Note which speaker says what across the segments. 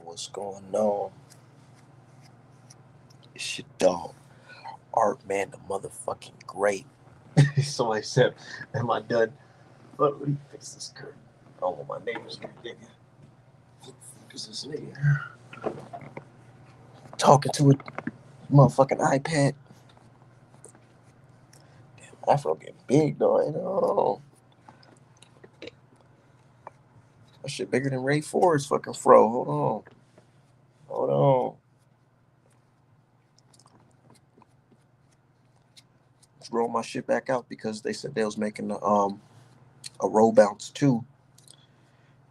Speaker 1: What's going on? It's your dog, Art Man, the motherfucking great. Somebody said, "Am I done?" But let me fix this curtain. I don't want my neighbors to get nigga. What the fuck is this nigga talking to a motherfucking iPad? Afro getting big though. That shit bigger than Ray Ford's fucking fro. Hold on. Let's roll my shit back out because they said they was making a roll bounce too,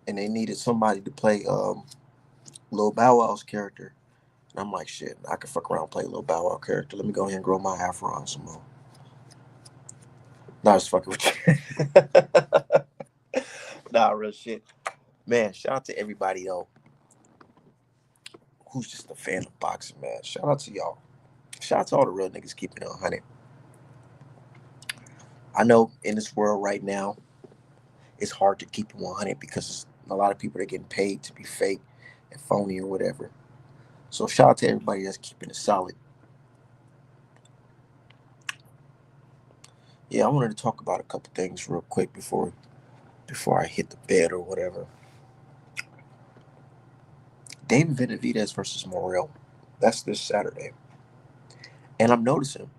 Speaker 1: and they needed somebody to play Lil Bow Wow's character. And I'm like, shit, I could fuck around and play Lil Bow Wow character. Let me go ahead and grow my afro on some more. Nah, just fucking with you. Nah, real shit. Man, shout out to everybody though who's just a fan of boxing, man. Shout out to y'all. Shout out to all the real niggas keeping it 100. I know in this world right now, it's hard to keep it 100 because a lot of people are getting paid to be fake and phony or whatever. So shout out to everybody that's keeping it solid. Yeah, I wanted to talk about a couple things real quick before I hit the bed or whatever. David Benavidez versus Morrel. That's this Saturday. And I'm noticing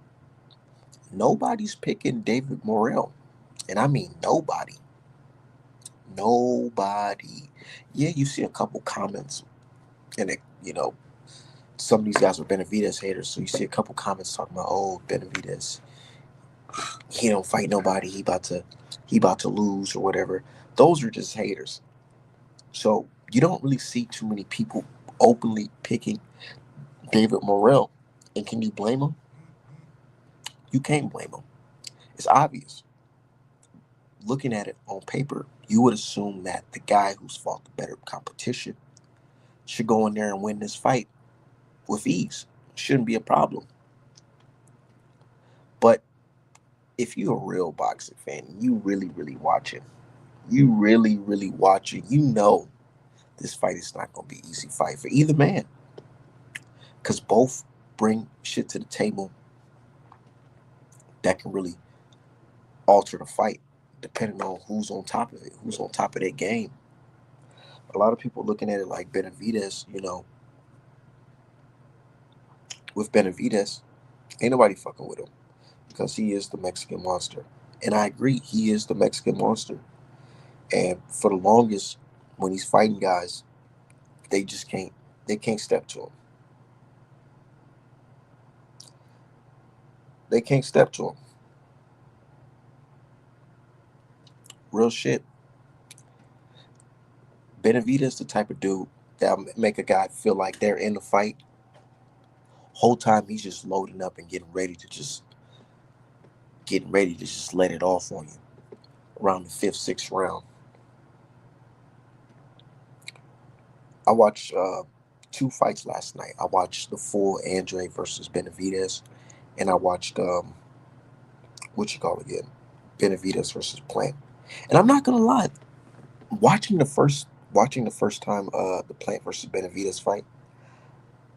Speaker 1: nobody's picking David Morrell. And I mean nobody. Nobody. Yeah, you see a couple comments and some of these guys are Benavidez haters. So you see a couple comments talking about, oh, Benavidez, he don't fight nobody, he about to lose or whatever. Those are just haters. So you don't really see too many people openly picking David Morrell. And can you blame him? You can't blame him. It's obvious. Looking at it on paper, you would assume that the guy who's fought the better competition should go in there and win this fight with ease. Shouldn't be a problem. But if you're a real boxing fan, you really, really watching, you really, really watching, you know this fight is not going to be an easy fight for either man. Because both bring shit to the table that can really alter the fight, depending on who's on top of it, who's on top of their game. A lot of people looking at it like Benavidez, with Benavidez, ain't nobody fucking with him because he is the Mexican monster. And I agree, he is the Mexican monster. And for the longest, when he's fighting guys, they just can't step to him. They can't step to him. Real shit. Benavidez the type of dude that'll make a guy feel like they're in the fight. Whole time he's just loading up and getting ready to just let it off on you around the fifth, sixth round. I watched two fights last night. I watched the full Andre versus Benavidez, and I watched what you call it again, Benavidez versus Plant. And I'm not gonna lie, watching the first time the Plant versus Benavidez fight,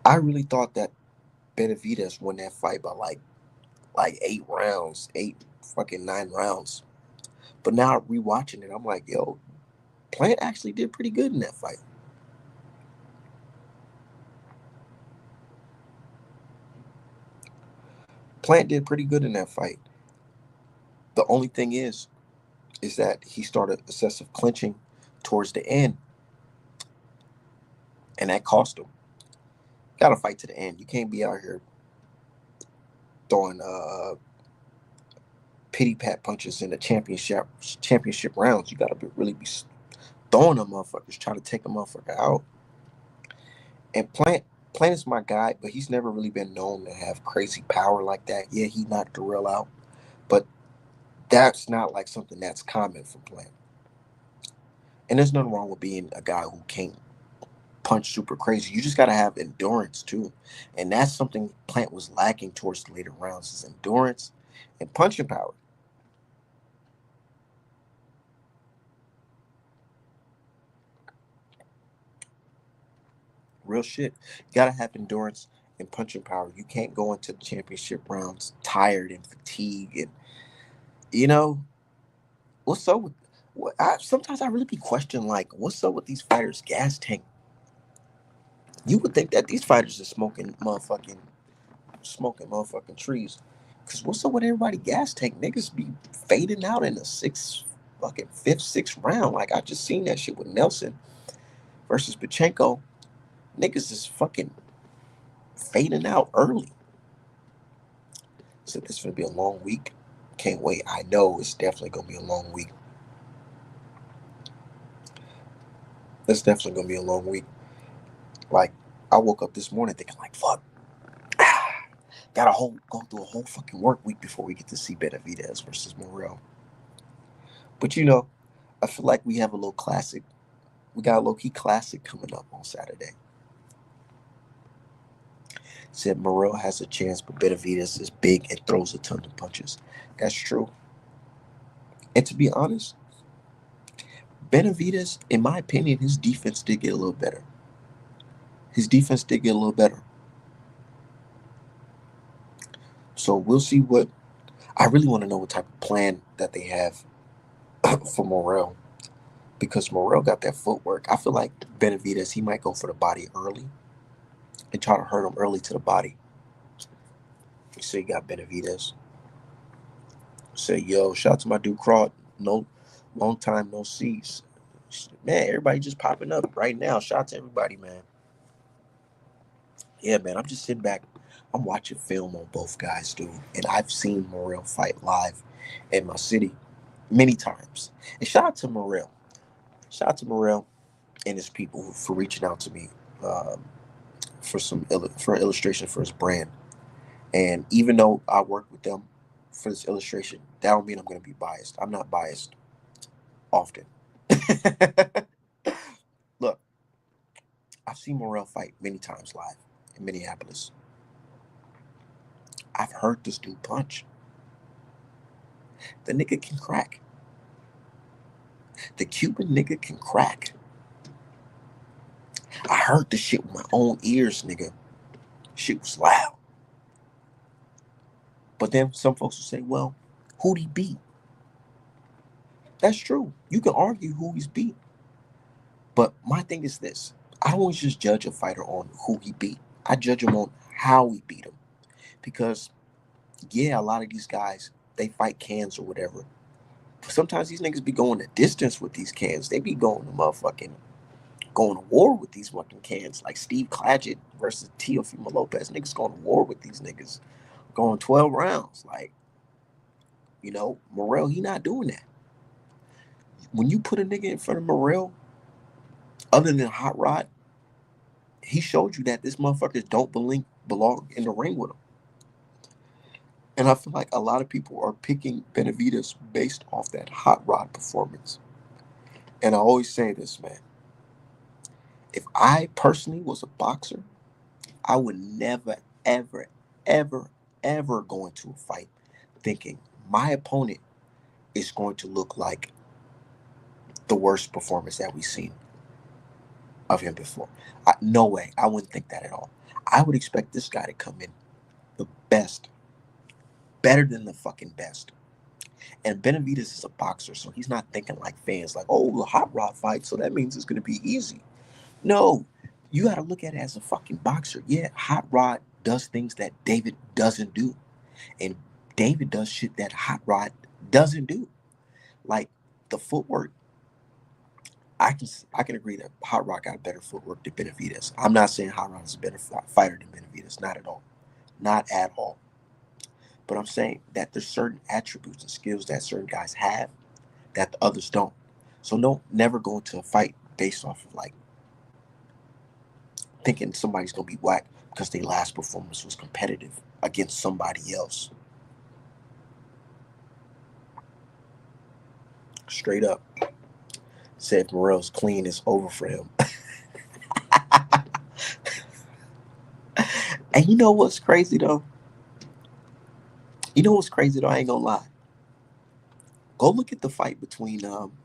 Speaker 1: I really thought that Benavidez won that fight by like 8 rounds, 8 fucking 9 rounds. But now rewatching it, I'm like, yo, Plant actually did pretty good in that fight. Plant did pretty good in that fight. The only thing is that he started excessive clinching towards the end, and that cost him. Got to fight to the end. You can't be out here throwing pity pat punches in the championship rounds. You got to really be throwing them motherfuckers, try to take a motherfucker out. And Plant is my guy, but he's never really been known to have crazy power like that. Yeah, he knocked Darrell out, but that's not like something that's common for Plant. And there's nothing wrong with being a guy who can't punch super crazy. You just got to have endurance too, and that's something Plant was lacking towards the later rounds: is endurance and punching power. Real shit. You gotta have endurance and punching power. You can't go into the championship rounds tired and fatigued. And you know what's up with? Sometimes I really be questioning like, what's up with these fighters' gas tank? You would think that these fighters are smoking motherfucking trees. Cause what's up with everybody gas tank? Niggas be fading out in the fifth, sixth round. Like I just seen that shit with Nelson versus Pachenko. Niggas is fucking fading out early. So this is gonna be a long week. Can't wait. I know it's definitely gonna be a long week. It's definitely gonna be a long week. Like I woke up this morning thinking like, fuck, got a whole go through a whole fucking work week before we get to see Benavidez versus Morrel. But I feel like we have a little classic. We got a low key classic coming up on Saturday. Said Morrel has a chance, but Benavidez is big and throws a ton of punches. That's true. And to be honest, Benavidez, in my opinion, his defense did get a little better. His defense did get a little better. So we'll see what. I really want to know what type of plan that they have for Morrel because Morrel got that footwork. I feel like Benavidez, he might go for the body early and try to hurt him early to the body. So you got Benavidez. Say, yo, shout out to my dude Craw. No, long time no sees. Man, everybody just popping up right now. Shout out to everybody, man. Yeah, man, I'm just sitting back. I'm watching film on both guys, dude. And I've seen Morrel fight live in my city many times. And shout out to Morrel. Shout out to Morrel and his people for reaching out to me um, for an illustration for his brand. And even though I work with them for this illustration, that don't mean I'm going to be biased. I'm not biased often. Look, I've seen Morrel fight many times live in Minneapolis. I've heard this dude punch. The nigga can crack. The Cuban nigga can crack. I heard this shit with my own ears, nigga. Shit was loud. But then some folks will say, well, who'd he beat? That's true. You can argue who he's beat. But my thing is this. I don't always just judge a fighter on who he beat. I judge him on how he beat him. Because, yeah, a lot of these guys, they fight cans or whatever. But sometimes these niggas be going the distance with these cans. They be going to war with these fucking cans. Like Steve Claggett versus Teofimo Lopez. Niggas going to war with these niggas. Going 12 rounds. Like, Morrel, he not doing that. When you put a nigga in front of Morrel, other than Hot Rod, he showed you that this motherfuckers don't belong in the ring with him. And I feel like a lot of people are picking Benavidez based off that Hot Rod performance. And I always say this, man. If I personally was a boxer, I would never, ever, ever, ever go into a fight thinking my opponent is going to look like the worst performance that we've seen of him before. No way. I wouldn't think that at all. I would expect this guy to come in the best, better than the fucking best. And Benavidez is a boxer, so he's not thinking like fans, like, oh, the Hot Rod fight, so that means it's going to be easy. No, you got to look at it as a fucking boxer. Yeah, Hot Rod does things that David doesn't do. And David does shit that Hot Rod doesn't do. Like the footwork. I can agree that Hot Rod got better footwork than Benavidez. I'm not saying Hot Rod is a better fighter than Benavidez. Not at all. Not at all. But I'm saying that there's certain attributes and skills that certain guys have that the others don't. So don't never go into a fight based off of like thinking somebody's gonna be whack because their last performance was competitive against somebody else. Straight up. Said Morrel's clean is over for him. And you know what's crazy though? I ain't gonna lie. Go look at the fight between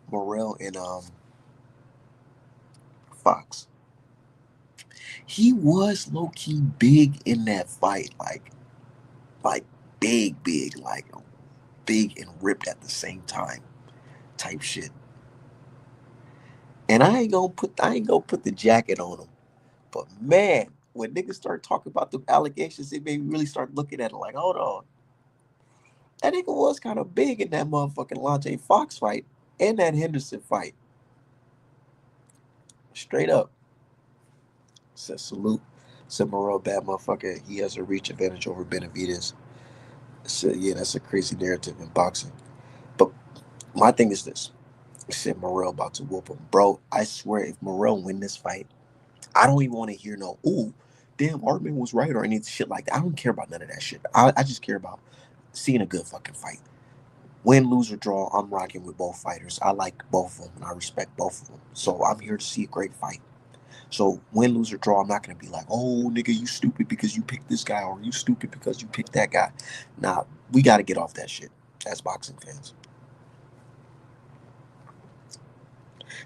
Speaker 1: Morrel and Fox. He was low key big in that fight, like big, like big and ripped at the same time, type shit. And I ain't gonna put the jacket on him. But man, when niggas start talking about the allegations, it made me really start looking at it like, hold on. That nigga was kind of big in that motherfucking Lante Fox fight and that Henderson fight. Straight up. Said salute. Said Morrel, bad motherfucker. He has a reach advantage over Benavidez. Said, yeah, that's a crazy narrative in boxing. But my thing is this. Said Morrel about to whoop him. Bro, I swear if Morrel win this fight, I don't even want to hear no, ooh, damn, Artman was right or any shit like that. I don't care about none of that shit. I just care about seeing a good fucking fight. Win, lose, or draw, I'm rocking with both fighters. I like both of them and I respect both of them. So I'm here to see a great fight. So win, lose, or draw, I'm not gonna be like, oh nigga, you stupid because you picked this guy or you stupid because you picked that guy. Nah, we gotta get off that shit as boxing fans.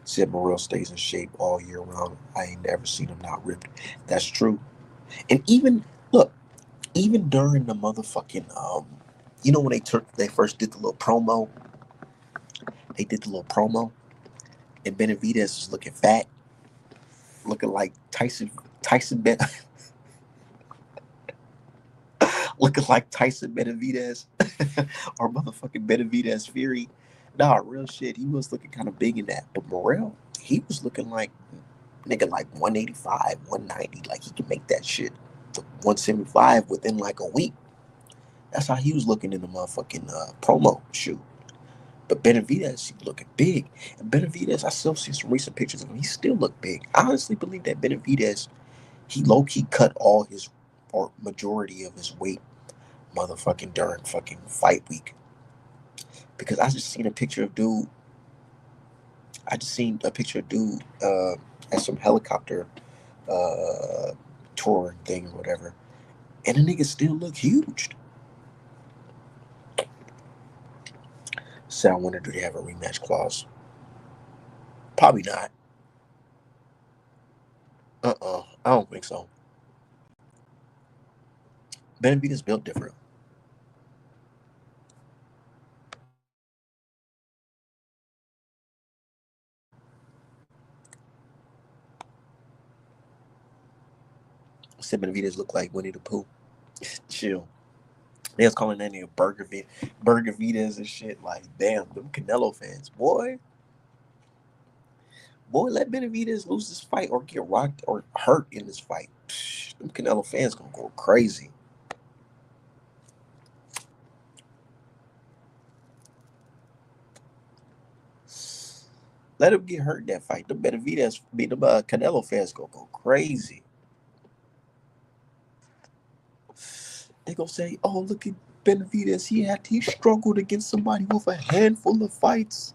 Speaker 1: Said Morrell stays in shape all year round. I ain't never seen him not ripped. That's true. And even look, even during the motherfucking when they first did the little promo, they did the little promo, and Benavidez was looking fat, looking like Tyson Ben, looking like Tyson Benavidez, or motherfucking Benavidez Fury. Nah, real shit. He was looking kind of big in that, but Morrell, he was looking like nigga like 185, 190. Like he can make that shit to 175 within like a week. That's how he was looking in the motherfucking promo shoot. But Benavidez, he looking big. And Benavidez, I still see some recent pictures of him. He still look big. I honestly believe that Benavidez, he low key cut all his or majority of his weight motherfucking during fucking fight week. Because I just seen a picture of dude. I just seen a picture of dude at some helicopter uh touring thing or whatever. And the nigga still look huge. So I wonder, do they have a rematch clause? Probably not. I don't think so. Benavidez built different. Said Benavidez look like Winnie the Pooh. Chill. They was calling that nigga Burger Vitas and shit. Like, damn, them Canelo fans, boy, let Benavidez lose this fight or get rocked or hurt in this fight. Psh, them Canelo fans gonna go crazy. Let him get hurt in that fight. The Benavidez, the Canelo fans gonna go crazy. They gonna say, "Oh, look at Benavidez. He struggled against somebody with a handful of fights."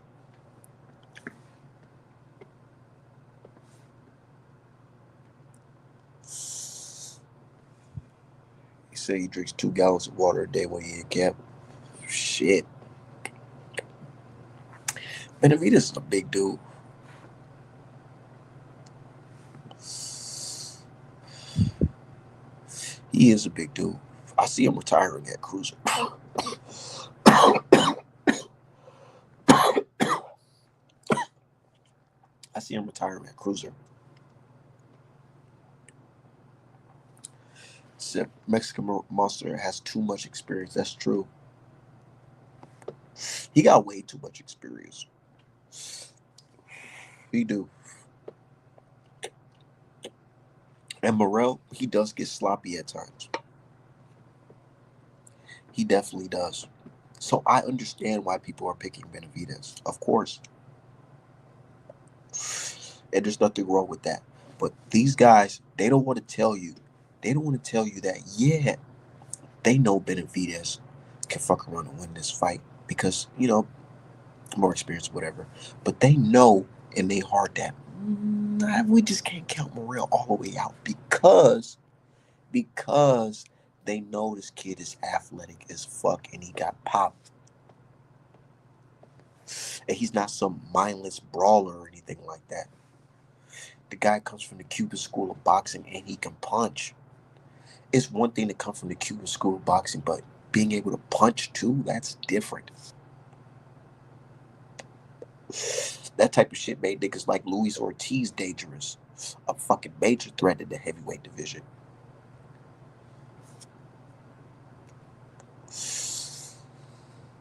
Speaker 1: He said he drinks 2 gallons of water a day when he in camp. Shit. Benavidez is a big dude. He is a big dude. I see him retiring at cruiser. I see him retiring at cruiser. Said Mexican Monster has too much experience. That's true. He got way too much experience. He do. And Morrell, he does get sloppy at times. He definitely does. So I understand why people are picking Benavidez. Of course. And there's nothing wrong with that. But these guys, they don't want to tell you. They don't want to tell you that, yeah, they know Benavidez can fuck around and win this fight because, more experience, whatever. But they know in their heart that we just can't count Morrell all the way out because they know this kid is athletic as fuck and he got pop. And he's not some mindless brawler or anything like that. The guy comes from the Cuban school of boxing and he can punch. It's one thing to come from the Cuban school of boxing, but being able to punch too, that's different. That type of shit made niggas like Luis Ortiz dangerous. A fucking major threat in the heavyweight division.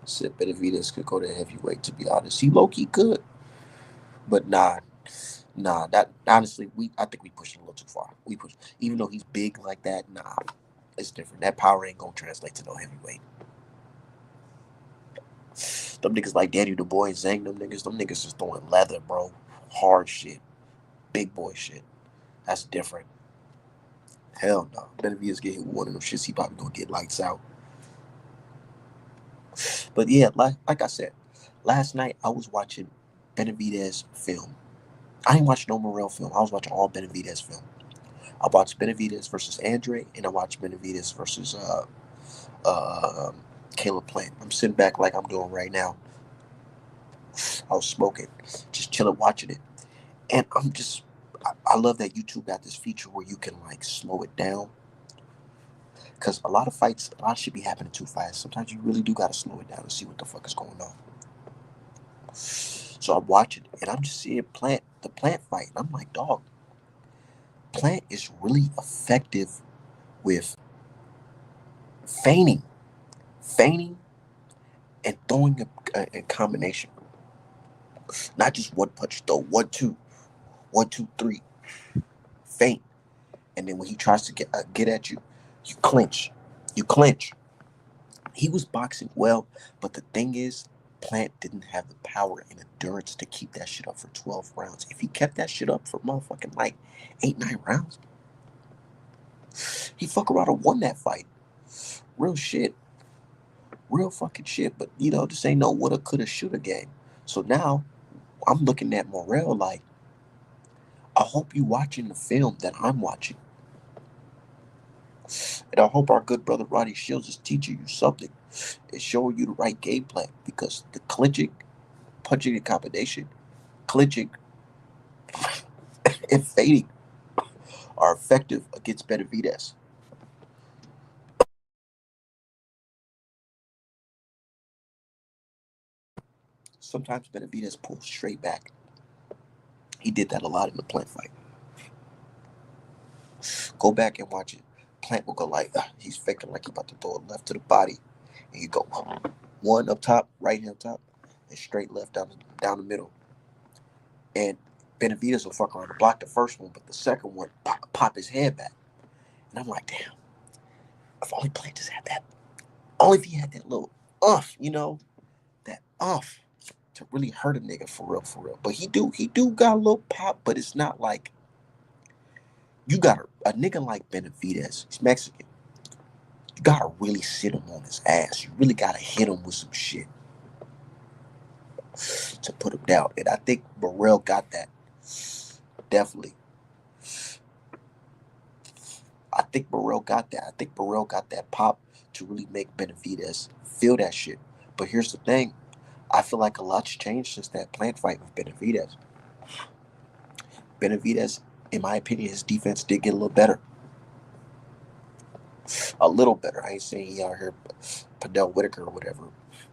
Speaker 1: Said Benavidez could go to heavyweight, to be honest. He low-key could. But nah, that honestly, I think we pushing a little too far. We push, even though he's big like that. Nah, it's different. That power ain't gonna translate to no heavyweight. Them niggas like Danny the Boy and Zhang, them niggas is throwing leather, bro. Hard shit, big boy shit. That's different. Hell no. Benavidez get hit with one of them shits, he probably gonna get lights out. But yeah, like I said, last night I was watching Benavidez film. I ain't watched no Morrel film. I was watching all Benavidez film. I watched Benavidez versus Andre, and I watched Benavidez versus uh, Caleb Plant. I'm sitting back like I'm doing right now. I was smoking, just chilling, watching it, and I love that YouTube got this feature where you can like slow it down. Because a lot of fights, a lot of shit be happening too fast. Sometimes you really do gotta slow it down and see what the fuck is going on. So I'm watching, and I'm just seeing the Plant fight, and I'm like, dog, Plant is really effective with feigning, feigning, and throwing a combination. Not just one punch, throw 1, 2, 1, 2, 3, feint, and then when he tries to get at you, you clinch, you clinch. He was boxing well, but the thing is, Plant didn't have the power and endurance to keep that shit up for 12 rounds. If he kept that shit up for motherfucking like 8, 9 rounds, he fuck around and won that fight. Real shit. Real fucking shit. But this ain't no woulda, coulda, shoulda game. So now I'm looking at Morrel like, I hope you watching the film that I'm watching. And I hope our good brother Roddy Shields is teaching you something and showing you the right game plan, because the clinching, punching in combination, clinching, and fading are effective against Benavidez. Sometimes Benavidez pulls straight back. He did that a lot in the Plant fight. Go back and watch it. Plant will go like, he's faking like he about to throw a left to the body. And you go one up top, right hand up top, and straight left down the middle. And Benavidez will fuck around and block the first one, but the second one pop his head back. And I'm like, damn, if only Plant just had that. Only if he had that little that to really hurt a nigga for real, for real. But he do got a little pop, but it's not like you got a nigga like Benavidez. He's Mexican. You gotta really sit him on his ass. You really gotta hit him with some shit to put him down. And I think Morrel got that. Definitely. I think Morrel got that. I think Morrel got that pop to really make Benavidez feel that shit. But here's the thing. I feel like a lot's changed since that Plant fight with Benavidez. Benavidez, in my opinion, his defense did get a little better. A little better. I ain't saying he out here Padel Whitaker or whatever,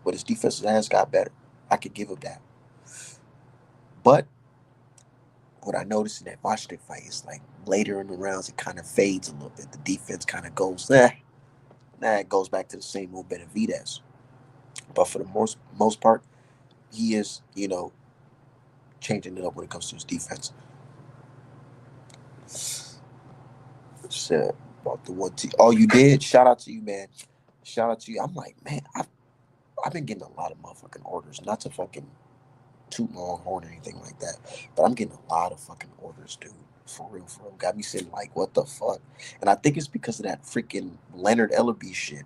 Speaker 1: but his defense has got better. I could give him that. But what I noticed in that Washington fight is like later in the rounds, it kind of fades a little bit. The defense kind of goes, it goes back to the same old Benavidez. But for the most part, he is, changing it up when it comes to his defense. Said about the 1T. Oh, you did? Shout out to you, man. Shout out to you. I'm like, man, I've been getting a lot of motherfucking orders. Not to fucking toot my own horn or anything like that, but I'm getting a lot of fucking orders, dude. For real, for real. Got me sitting like, what the fuck? And I think it's because of that freaking Leonard Ellerby shit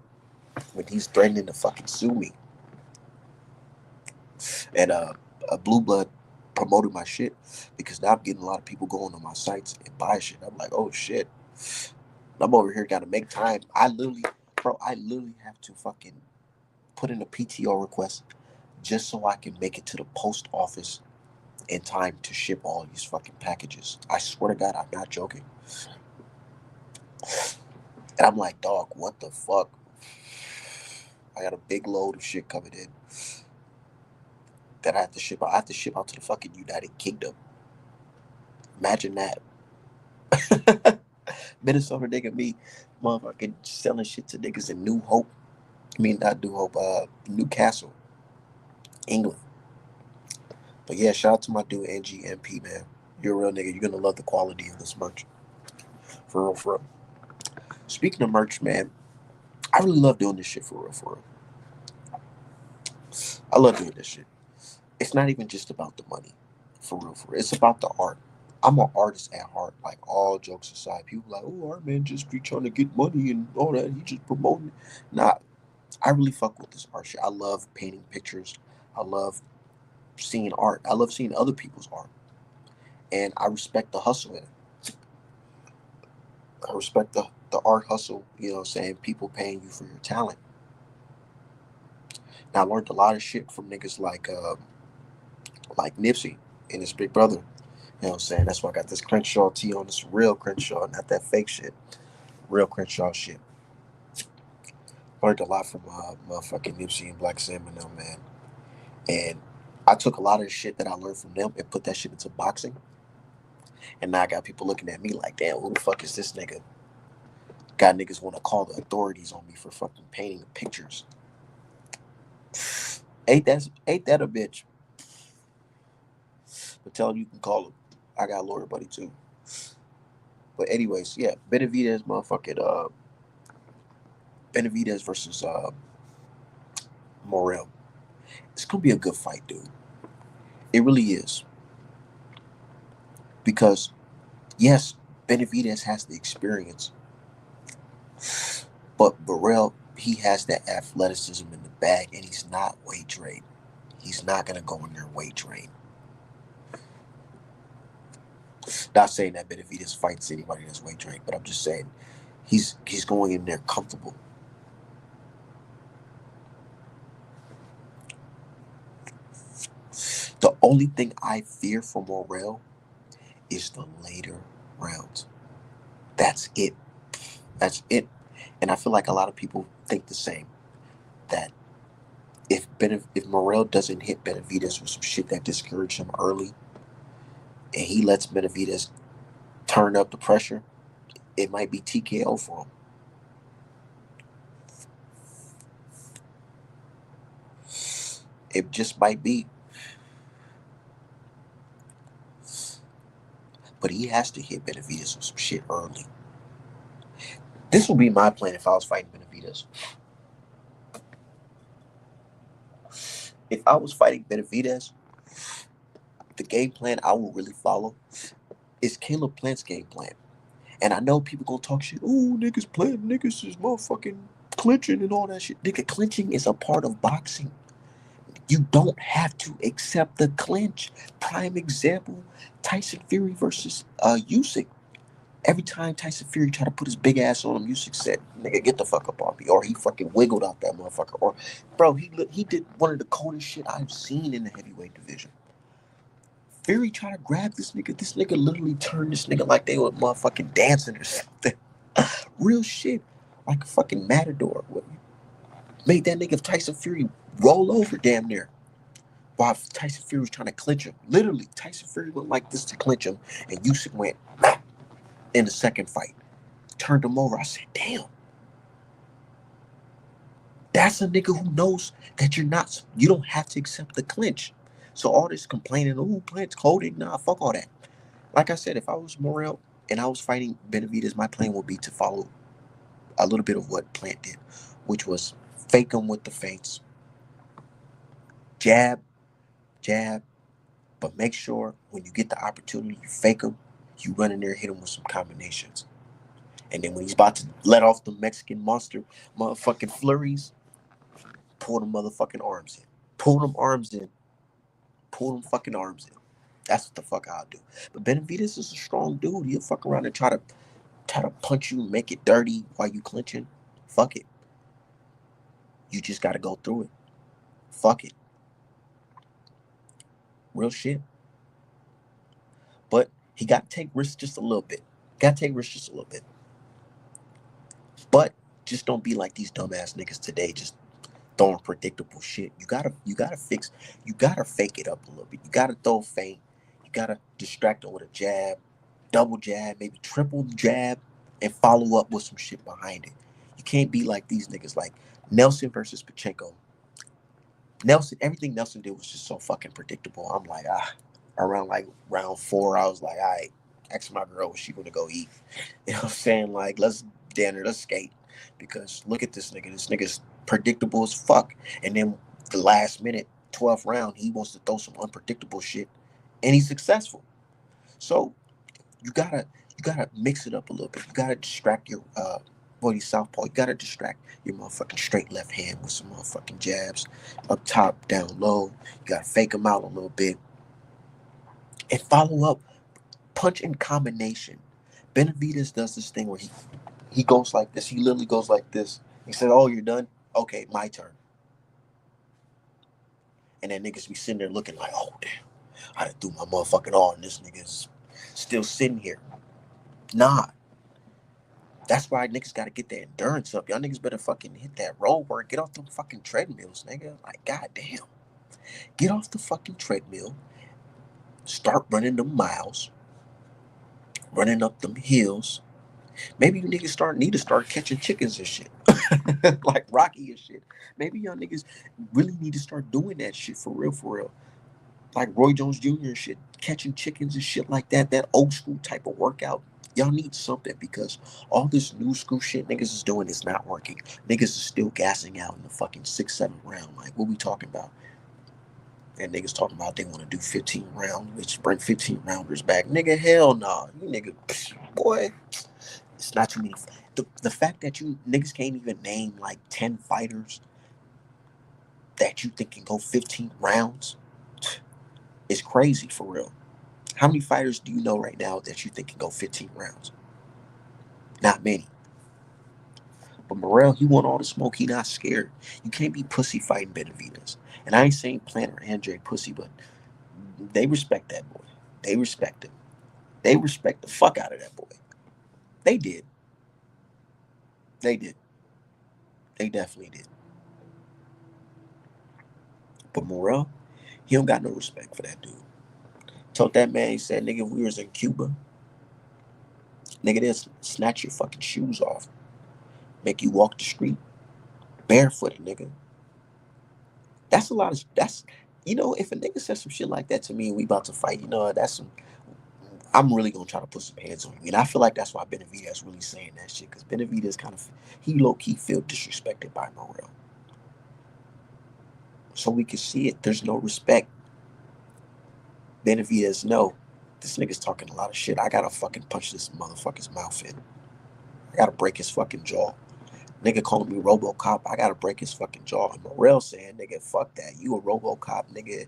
Speaker 1: when he's threatening to fucking sue me. And a Blue Blood promoted my shit because now I'm getting a lot of people going on my sites and buy shit. I'm like, oh shit. I'm over here, gotta make time. I literally have to fucking put in a PTO request just so I can make it to the post office in time to ship all these fucking packages. I swear to God, I'm not joking. And I'm like, dog, what the fuck? I got a big load of shit coming in that I have to ship out. I have to ship out to the fucking United Kingdom. Imagine that. Minnesota nigga me motherfucking selling shit to niggas in New Hope. I mean not New Hope, Newcastle, England. But yeah, shout out to my dude NGMP, man. You're a real nigga. You're gonna love the quality of this merch. For real, for real. Speaking of merch, man, I really love doing this shit for real, for real. I love doing this shit. It's not even just about the money. For real, for real. It's about the art. I'm an artist at heart. Like all jokes aside, people like, oh, art man just be trying to get money and all that. He just promoting. Nah, I really fuck with this art shit. I love painting pictures. I love seeing art. I love seeing other people's art. And I respect the hustle in it. I respect the art hustle, you know what I'm saying? People paying you for your talent. Now I learned a lot of shit from niggas like Nipsey and his big brother. You know what I'm saying? That's why I got this Crenshaw tee on, this real Crenshaw, not that fake shit. Real Crenshaw shit. Learned a lot from motherfucking Nipsey and Black Sam and them, man. And I took a lot of the shit that I learned from them and put that shit into boxing. And now I got people looking at me like, damn, who the fuck is this nigga? Got niggas want to call the authorities on me for fucking painting pictures. Ain't that a bitch? But tell him you can call him. I got a lawyer buddy too. But anyways, yeah, Benavidez versus Morrel. It's gonna be a good fight, dude. It really is. Because yes, Benavidez has the experience, but Morrel, he has that athleticism in the bag, and he's not weight trained. He's not gonna go in there weight trained. Not saying that Benavidez fights anybody that's weight trained, but I'm just saying he's going in there comfortable. The only thing I fear for Morrel is the later rounds. That's it. That's it. And I feel like a lot of people think the same. That if Morrel doesn't hit Benavidez with some shit that discouraged him early, and he lets Benavidez turn up the pressure, it might be TKO for him. It just might be. But he has to hit Benavidez with some shit early. This would be my plan if I was fighting Benavidez. If I was fighting Benavidez, the game plan I will really follow is Caleb Plant's game plan. And I know people gonna talk shit. Oh, niggas playing, niggas is motherfucking clinching and all that shit. Nigga, clinching is a part of boxing. You don't have to accept the clinch. Prime example, Tyson Fury versus Usyk. Every time Tyson Fury tried to put his big ass on him, Usyk said, "Nigga, get the fuck up on me," or he fucking wiggled out that motherfucker. Or, bro, he did one of the coldest shit I've seen in the heavyweight division. Fury tried to grab this nigga. This nigga literally turned this nigga like they were motherfucking dancing or something. Real shit, like a fucking matador. Made that nigga Tyson Fury roll over damn near. While Tyson Fury was trying to clinch him. Literally, Tyson Fury went like this to clinch him, and Usyk went in the second fight. Turned him over. I said, damn. That's a nigga who knows that you don't have to accept the clinch. So all this complaining, oh, Plant's holding, nah, fuck all that. Like I said, if I was Morrel and I was fighting Benavidez, my plan would be to follow a little bit of what Plant did, which was fake him with the feints. Jab, jab, but make sure when you get the opportunity, you fake him, you run in there, hit him with some combinations. And then when he's about to let off the Mexican monster motherfucking flurries, pull them motherfucking arms in. Pull them arms in. Pull them fucking arms in. That's what the fuck I'll do. But Benavidez is a strong dude. He'll fuck around and try to punch you, make it dirty while you clinching. Fuck it. You just gotta go through it. Fuck it. Real shit. He got to take risks just a little bit. Got to take risks just a little bit. But just don't be like these dumbass niggas today. Just throwing predictable shit. You gotta fake it up a little bit. You gotta throw a feint. You gotta distract them with a jab, double jab, maybe triple jab, and follow up with some shit behind it. You can't be like these niggas like Nelson versus Pachenko. Nelson, everything Nelson did was just so fucking predictable. I'm like, around like round four, I was like, all right, ask my girl, was she gonna go eat? You know what I'm saying? Like, let's dinner, let's skate. Because look at this nigga. This nigga's predictable as fuck. And then the last minute, 12th round, he wants to throw some unpredictable shit. And he's successful. So you gotta mix it up a little bit. You gotta distract your body southpaw. You gotta distract your motherfucking straight left hand with some motherfucking jabs, up top, down low. You gotta fake them out a little bit and follow up, punch in combination. Benavidez does this thing where he goes like this. He literally goes like this. He said, "Oh, you're done. Okay, my turn." And then niggas be sitting there looking like, "Oh damn, I done threw my motherfucking all, and this nigga's still sitting here." Nah, that's why niggas gotta get their endurance up. Y'all niggas better fucking hit that road work. Get off them fucking treadmills, nigga. Like, goddamn. Get off the fucking treadmill. Start running them miles. Running up them hills. Maybe you niggas need to start catching chickens and shit. Like Rocky and shit. Maybe y'all niggas really need to start doing that shit for real, for real. Like Roy Jones Jr. and shit. Catching chickens and shit like that. That old school type of workout. Y'all need something because all this new school shit niggas is doing is not working. Niggas is still gassing out in the fucking 6th, 7th round. Like, what we talking about? And niggas talking about they want to do 15 rounds, which bring 15 rounders back. Nigga, hell nah. You nigga, boy, it's not too many. The fact that you niggas can't even name like 10 fighters that you think can go 15 rounds is crazy for real. How many fighters do you know right now that you think can go 15 rounds? Not many. But Morrel, he want all the smoke. He not scared. You can't be pussy fighting Benavidez. And I ain't saying Plant or Andre pussy, but they respect that boy. They respect him. They respect the fuck out of that boy. They did. They did. They definitely did. But Morrel, he don't got no respect for that dude. Told that man, he said, nigga, if we was in Cuba, nigga, they'll snatch your fucking shoes off. Make you walk the street barefooted, nigga. That's a lot of, if a nigga says some shit like that to me and we about to fight, that's some, I'm really gonna try to put some hands on him. And I feel like that's why Benavidez really saying that shit. Because Benavidez kind of, he low-key feel disrespected by Morrel. So we can see it. There's no respect. Benavidez, no. This nigga's talking a lot of shit. I gotta fucking punch this motherfucker's mouth in. I gotta break his fucking jaw. Nigga calling me RoboCop. I gotta break his fucking jaw. And Morrel saying, nigga, fuck that. You a RoboCop, nigga.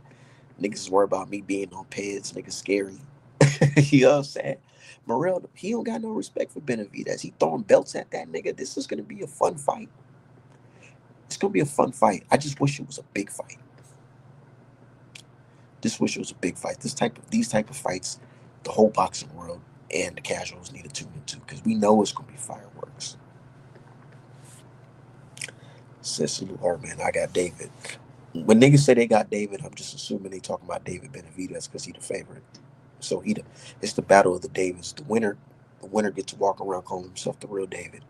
Speaker 1: Niggas is worried about me being on peds. Nigga scary. You know what I'm saying? Morrel, he don't got no respect for Benavidez. He throwing belts at that nigga. This is gonna be a fun fight. It's gonna be a fun fight. I just wish it was a big fight. Just wish it was a big fight. These type of fights, the whole boxing world and the casuals need to tune into because we know it's gonna be fireworks. Says Salute Art, man. I got David. When niggas say they got David, I'm just assuming they talking about David Benavidez because he the favorite. So it's the battle of the Davids. The winner gets to walk around calling himself the real David.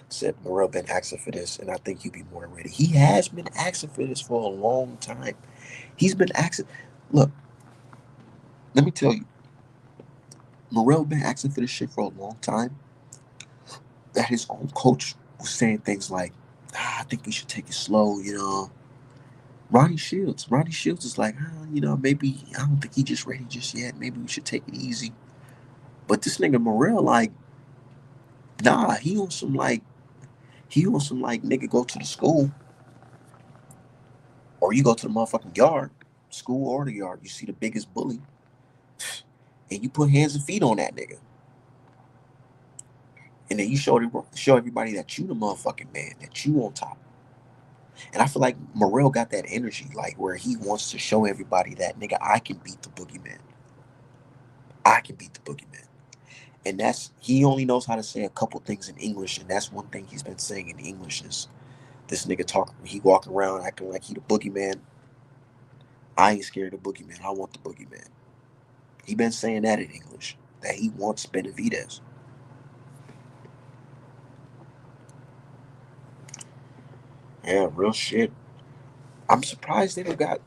Speaker 1: Said Morrel been asking for this, and I think he'll be more ready. He has been asking for this for a long time. He's been asking. Look, let me tell you, Morrel been asking for this shit for a long time. That his own coach was saying things like, I think we should take it slow. Ronnie Shields is like, maybe I don't think he just ready just yet. Maybe we should take it easy. But this nigga Morrel, like, nah, he wants some like nigga go to the school or you go to the motherfucking yard, school or the yard. You see the biggest bully, and you put hands and feet on that nigga, and then you show everybody that you the motherfucking man, that you on top. And I feel like Morrel got that energy, like where he wants to show everybody that nigga I can beat the boogeyman. I can beat the boogeyman. And that's, he only knows how to say a couple things in English, and that's one thing he's been saying in English is this nigga talking, he walking around acting like he the boogeyman. I ain't scared of the boogeyman. I want the boogeyman. He been saying that in English, that he wants Benavidez. Yeah, real shit. I'm surprised they don't got,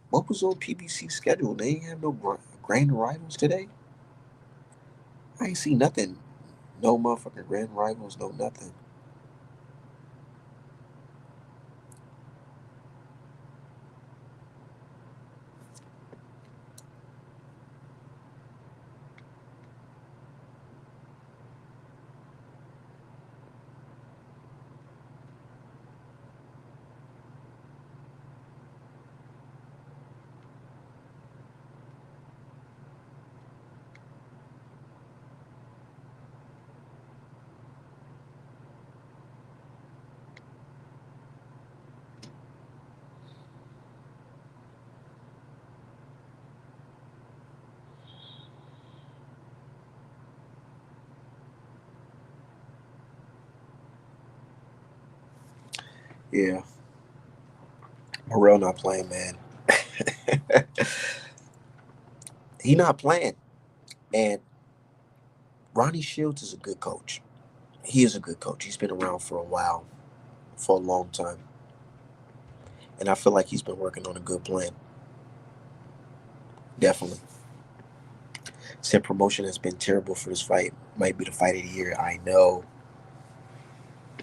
Speaker 1: what was on PBC schedule? They ain't have no grand rivals today. I ain't see nothing. No motherfucking grand rivals, no nothing. Yeah, Morrel not playing, man. He not playing. And Ronnie Shields is a good coach. He is a good coach. He's been around for a while, for a long time. And I feel like he's been working on a good plan. Definitely. Said promotion has been terrible for this fight. Might be the fight of the year. I know.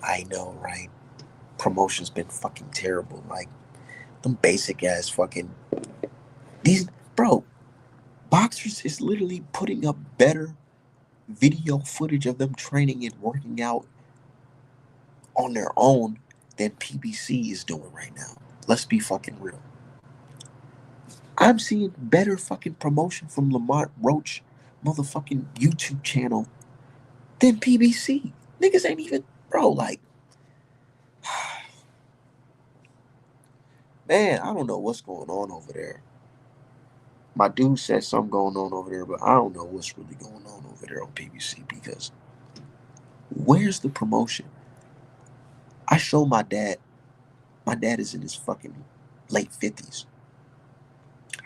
Speaker 1: I know, right? Promotion's been fucking terrible. Like, them basic ass fucking. These. Bro, boxers is literally putting up better video footage of them training and working out on their own than PBC is doing right now. Let's be fucking real. I'm seeing better fucking promotion from Lamont Roach motherfucking YouTube channel than PBC. Niggas ain't even, bro, like, man, I don't know what's going on over there. My dude said something going on over there, but I don't know what's really going on over there on PBC because where's the promotion? I show my dad is in his fucking late 50s.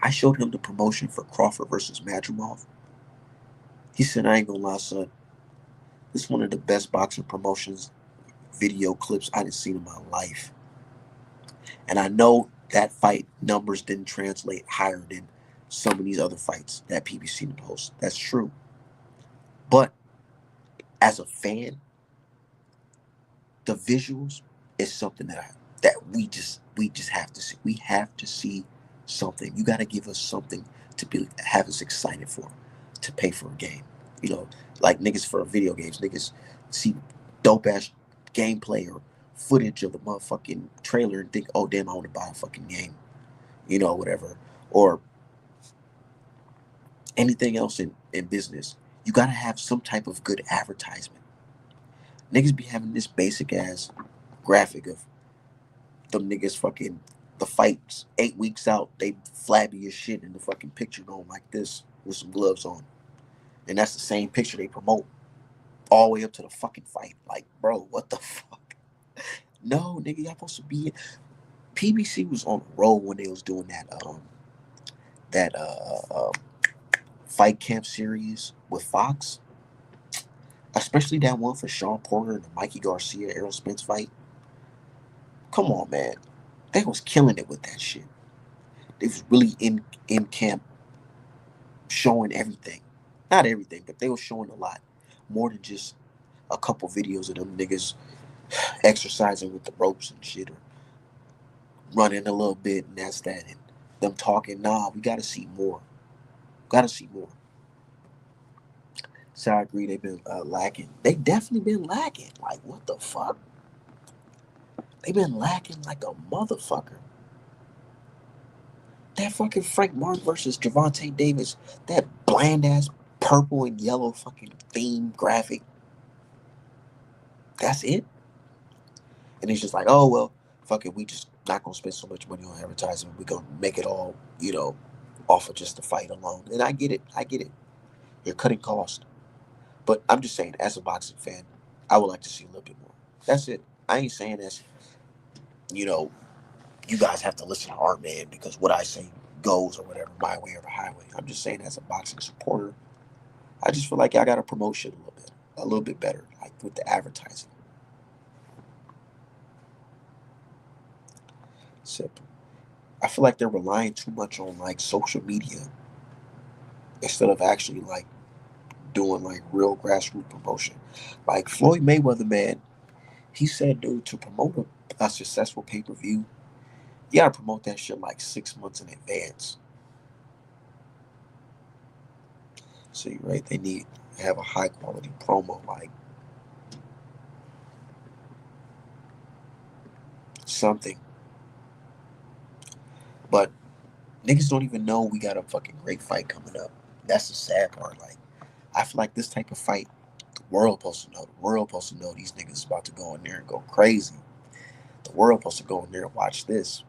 Speaker 1: I showed him the promotion for Crawford versus Madrimov. He said, I ain't gonna lie, son. This is one of the best boxing promotions video clips I done seen in my life. And I know that fight numbers didn't translate higher than some of these other fights that PBC didn't host. That's true. But as a fan, the visuals is something that we just have to see. We have to see something. You got to give us something to be have us excited for, to pay for a game. You know, like niggas for video games, niggas see dope ass gameplay or footage of the motherfucking trailer and think, oh damn, I want to buy a fucking game. You know, whatever. Or anything else in business. You got to have some type of good advertisement. Niggas be having this basic ass graphic of them niggas fucking the fights 8 weeks out, they flabby as shit in the fucking picture going like this with some gloves on. And that's the same picture they promote all the way up to the fucking fight. Like, bro, what the fuck? No, nigga, y'all supposed to be PBC was on a roll when they was doing that fight camp series with Fox. Especially that one for Sean Porter and the Mikey Garcia Errol Spence fight. Come on, man. They was killing it with that shit. They was really in camp showing everything. Not everything, but they were showing a lot. More than just a couple videos of them niggas exercising with the ropes and shit or running a little bit and that's that and them talking. Nah, we gotta see more. Gotta see more. So I agree they've been lacking. They definitely been lacking. Like what the fuck? They been lacking like a motherfucker. That fucking Frank Martin versus Javante Davis, that bland ass purple and yellow fucking theme graphic. That's it. And it's just like, oh well, fuck it, we just not gonna spend so much money on advertising. We're gonna make it all, off of just the fight alone. And I get it. I get it. You're cutting cost. But I'm just saying, as a boxing fan, I would like to see a little bit more. That's it. I ain't saying this, you know, you guys have to listen to our man because what I say goes or whatever, my way or the highway. I'm just saying, as a boxing supporter, I just feel like I got to promote shit a little bit better, like with the advertising. Simple. I feel like they're relying too much on like social media instead of actually like doing like real grassroots promotion. Like Floyd Mayweather, man, he said, dude, to promote a successful pay per view, you gotta promote that shit like 6 months in advance. So you're right, they need to have a high quality promo, like something. But niggas don't even know we got a fucking great fight coming up. That's the sad part. Like, I feel like this type of fight, the world supposed to know. The world supposed to know these niggas is about to go in there and go crazy. The world supposed to go in there and watch this.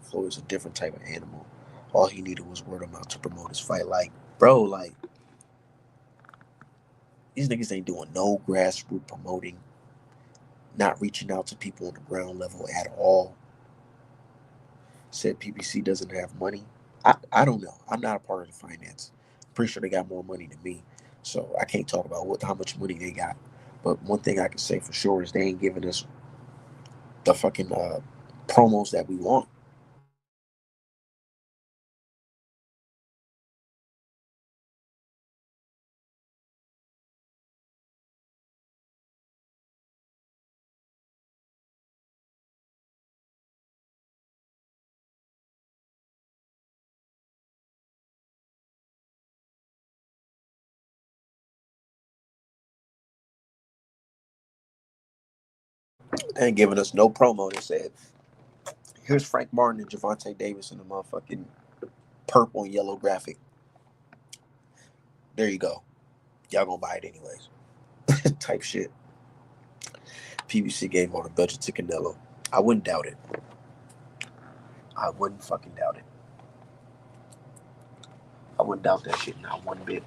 Speaker 1: Floyd's a different type of animal. All he needed was word of mouth to promote his fight. Like, bro, like, these niggas ain't doing no grassroots promoting, not reaching out to people on the ground level at all. Said PBC doesn't have money. I don't know. I'm not a part of the finance. Pretty sure they got more money than me. So I can't talk about how much money they got. But one thing I can say for sure is they ain't giving us the fucking promos that we want. They ain't giving us no promo. They said, here's Frank Martin and Javante Davis in the motherfucking purple and yellow graphic. There you go. Y'all gonna buy it anyways. Type shit. PBC gave on a budget to Canelo. I wouldn't doubt it. I wouldn't fucking doubt it. I wouldn't doubt that shit not one bit.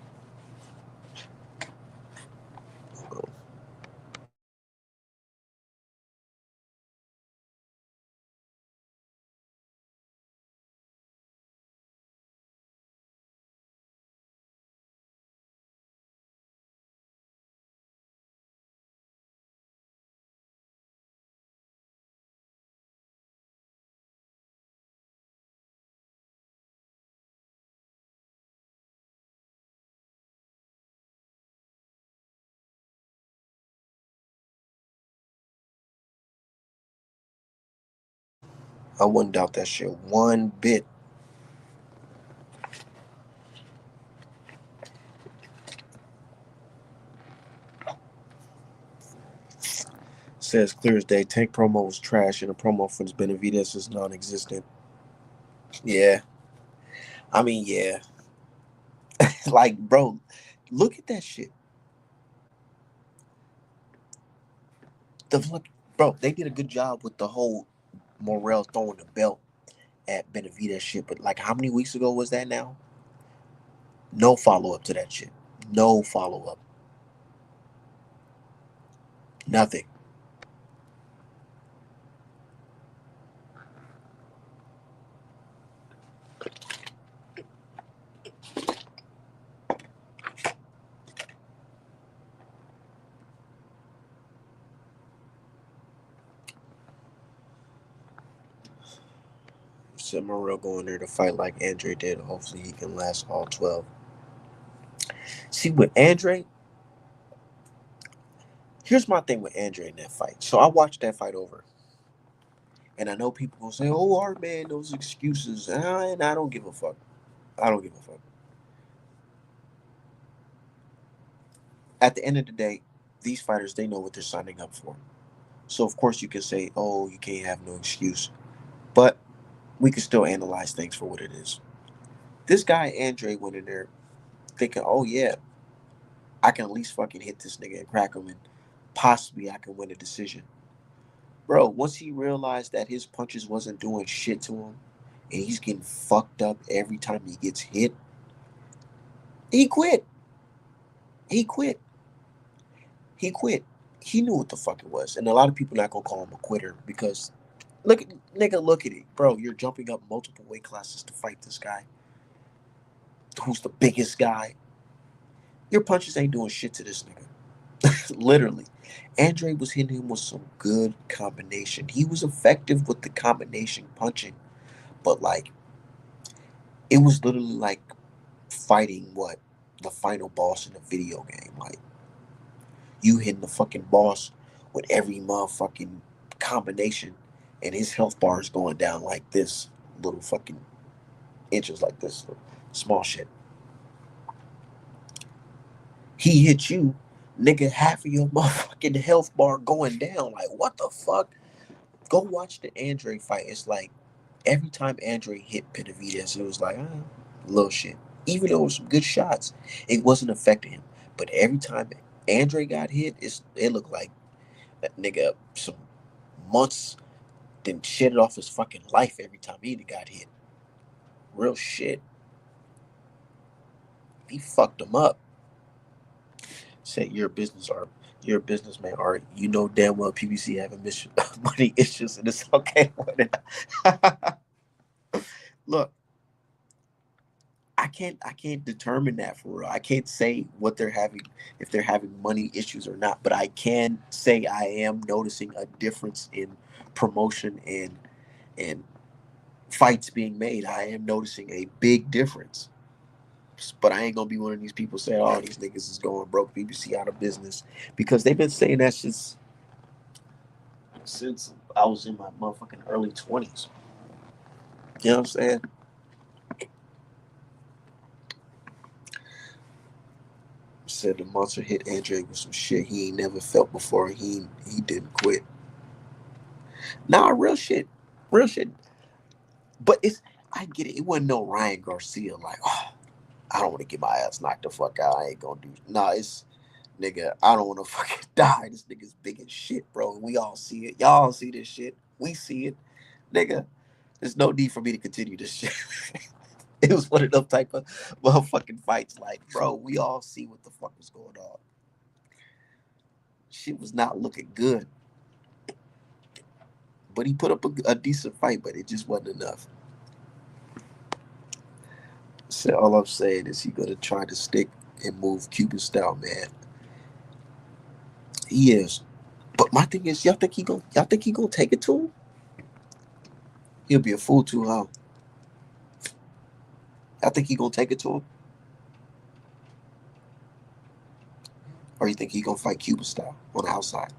Speaker 1: I wouldn't doubt that shit one bit. Says clear as day. Tank promo was trash, and the promo for this Benavidez is non-existent. Yeah, I mean, yeah. Like, bro, look at that shit. The look, bro, they did a good job with the whole Morrel throwing the belt at Benavidez shit. But like, how many weeks ago was that now? No follow up to that shit. No follow up. Nothing. Said Morrel going there to fight like Andre did. Hopefully, he can last all 12. See, with Andre, here's my thing with Andre in that fight. So I watched that fight over, and I know people will say, "Oh, our man, those excuses," and I don't give a fuck. I don't give a fuck. At the end of the day, these fighters they know what they're signing up for. So of course you can say, "Oh, you can't have no excuse," but we can still analyze things for what it is. This guy Andre went in there thinking, "Oh yeah, I can at least fucking hit this nigga and crack him, and possibly I can win a decision." Bro, once he realized that his punches wasn't doing shit to him, and he's getting fucked up every time he gets hit, He quit. He quit. He quit. He knew what the fuck it was. And a lot of people not gonna call him a quitter because look, nigga, look at it, bro. You're jumping up multiple weight classes to fight this guy, who's the biggest guy. Your punches ain't doing shit to this nigga. Literally. Andre was hitting him with some good combination. He was effective with the combination punching, but like it was literally like fighting what the final boss in a video game. Like you hitting the fucking boss with every motherfucking combination, and his health bar is going down like this, little fucking inches like this, small shit. He hit you, nigga, half of your motherfucking health bar going down. Like what the fuck? Go watch the Andre fight. It's like every time Andre hit Benavidez, it was like little shit. Even though it was some good shots, it wasn't affecting him. But every time Andre got hit, it looked like that nigga some months then shit it off his fucking life every time he got hit. Real shit. He fucked him up. Said you're a businessman, Art. You know damn well PBC having money issues, and it's okay with it. Look, I can't determine that for real. I can't say what they're having, if they're having money issues or not, but I can say I am noticing a difference in promotion and fights being made. I am noticing a big difference. But I ain't gonna be one of these people saying, "Oh, these niggas is going broke, BBC out of business," because they've been saying that since I was in my motherfucking early 20s. You know what I'm saying? Said the monster hit Andre with some shit he ain't never felt before. He didn't quit. Nah, real shit, real shit. But I get it. It wasn't no Ryan Garcia like, oh, I don't want to get my ass knocked the fuck out. I ain't gonna do. Nah, it's nigga. I don't want to fucking die. This nigga's big as shit, bro. And we all see it. Y'all see this shit. We see it, nigga. There's no need for me to continue this shit. It was one of them type of motherfucking fights. Like, bro, we all see what the fuck was going on. Shit was not looking good. But he put up a decent fight, but it just wasn't enough. So all I'm saying is he gonna try to stick and move Cuban style, man. He is. But my thing is, y'all think he gonna take it to him? He'll be a fool too, huh? I think he gonna take it to him, or you think he gonna fight Cuban style on the outside?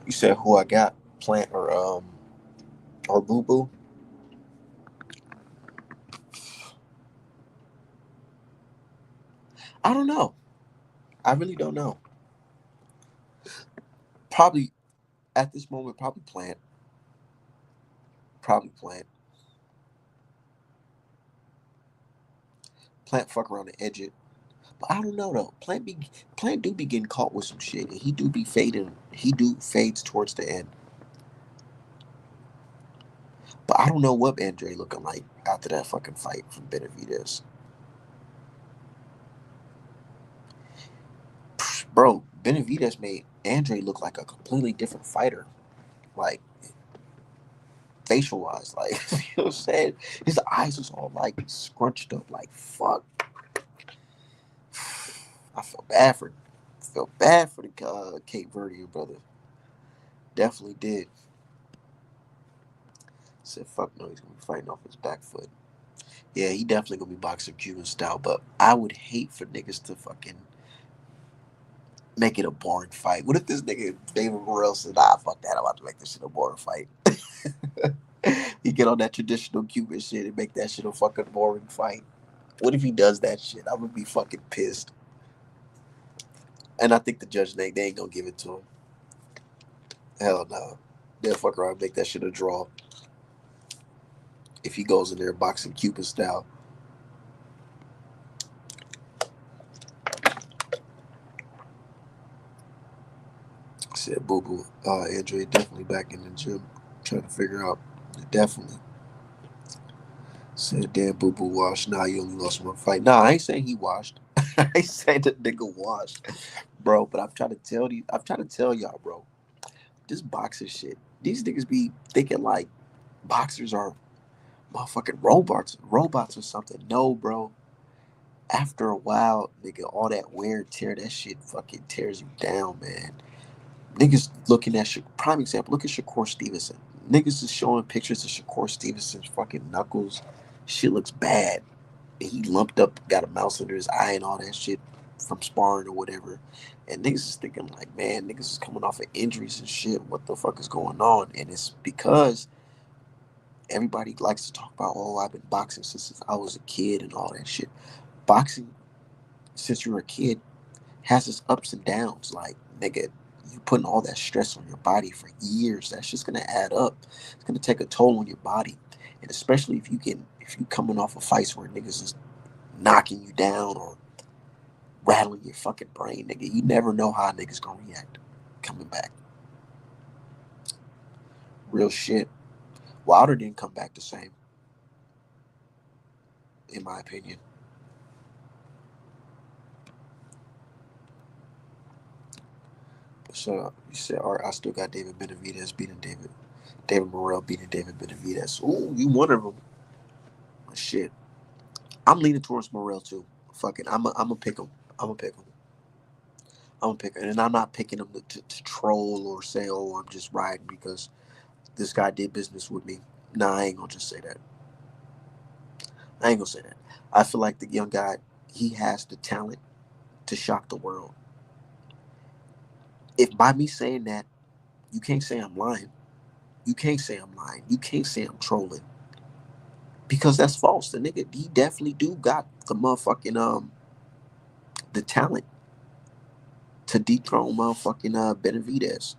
Speaker 1: You said who I got, Plant or Boo Boo? I don't know. I really don't know. Probably at this moment, probably Plant. Probably Plant. Plant fuck around and edge it. But I don't know though. Plant do be getting caught with some shit, and he do be fading. He do fades towards the end. But I don't know what Andre looking like after that fucking fight from Benavidez. Bro, Benavidez made Andre look like a completely different fighter. Like facial wise, like you know what I'm saying? His eyes was all like scrunched up, like fuck. I felt bad for the Cape Verdean brother. Definitely did. Said fuck no, he's gonna be fighting off his back foot. Yeah, he definitely gonna be boxing Cuban style, but I would hate for niggas to fucking make it a boring fight. What if this nigga David Morrel said, "Ah, fuck that, I'm about to make this shit a boring fight." He get on that traditional Cuban shit and make that shit a fucking boring fight. What if he does that shit? I'm gonna be fucking pissed. And I think the judge, they ain't gonna give it to him. Hell no. They'll fuck around and make that shit a draw if he goes in there boxing Cuban style. Said Boo Boo. Andre definitely back in the gym trying to figure out. Definitely. Said damn Boo Boo washed. Nah, you only lost one fight. Nah, I ain't saying he washed. I ain't saying the nigga washed. Bro, but I'm trying to tell y'all, bro. This boxer shit. These niggas be thinking like boxers are motherfucking robots or something. No, bro. After a while, nigga, all that wear and tear, that shit fucking tears you down, man. Niggas looking at prime example. Look at Shakur Stevenson. Niggas is showing pictures of Shakur Stevenson's fucking knuckles. Shit looks bad. He lumped up, got a mouse under his eye and all that shit from sparring or whatever. And niggas is thinking like, man, niggas is coming off of injuries and shit. What the fuck is going on? And it's because everybody likes to talk about, oh, I've been boxing since I was a kid and all that shit. Boxing since you were a kid has its ups and downs. Like, nigga, you putting all that stress on your body for years. That's just gonna add up. It's gonna take a toll on your body. And especially if you coming off of fights where niggas is knocking you down or rattling your fucking brain, nigga. You never know how niggas gonna react coming back. Real shit. Wilder didn't come back the same, in my opinion. So you said, all right, I still got David Benavidez beating David Morrel beating David Benavidez. Ooh, you one of them. Shit. I'm leaning towards Morrel too. Fuck it. I'm gonna pick him. I'm gonna pick him. I'm gonna pick him. And I'm not picking him to troll or say, oh, I'm just riding because this guy did business with me. Nah, I ain't gonna just say that. I ain't gonna say that. I feel like the young guy, he has the talent to shock the world. If by me saying that, you can't say I'm lying. You can't say I'm lying. You can't say I'm trolling. Because that's false. The nigga, he definitely do got the motherfucking the talent to dethrone motherfucking Benavidez.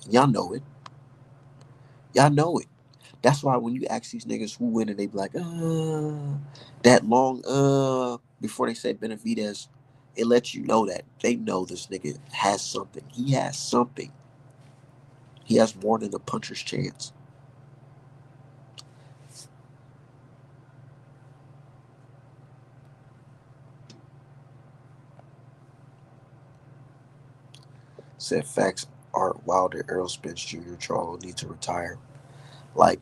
Speaker 1: Y'all know it. Y'all know it. That's why when you ask these niggas who win and they be like, that long before they say Benavidez, it lets you know that they know this nigga has something. He has something. He has more than a puncher's chance. Said facts are Wilder, Errol Spence Jr., Charles need to retire. Like,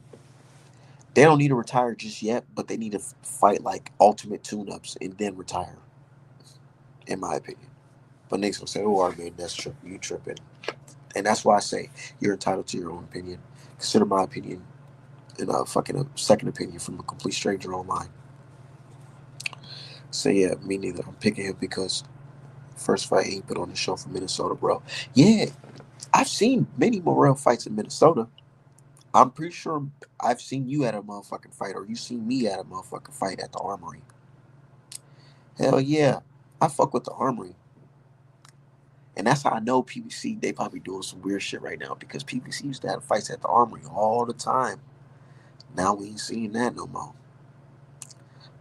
Speaker 1: they don't need to retire just yet, but they need to fight like ultimate tune-ups and then retire, in my opinion. But niggas gonna say, oh, Armin, that's tripping. You tripping. And that's why I say you're entitled to your own opinion. Consider my opinion and fucking a second opinion from a complete stranger online. So yeah, me neither. I'm picking him because first fight he put on the show for Minnesota, bro. Yeah, I've seen many Morrel fights in Minnesota. I'm pretty sure I've seen you at a motherfucking fight, or you seen me at a motherfucking fight at the Armory. Hell yeah, I fuck with the Armory, and that's how I know PBC. They probably doing some weird shit right now because PBC used to have fights at the Armory all the time. Now we ain't seeing that no more.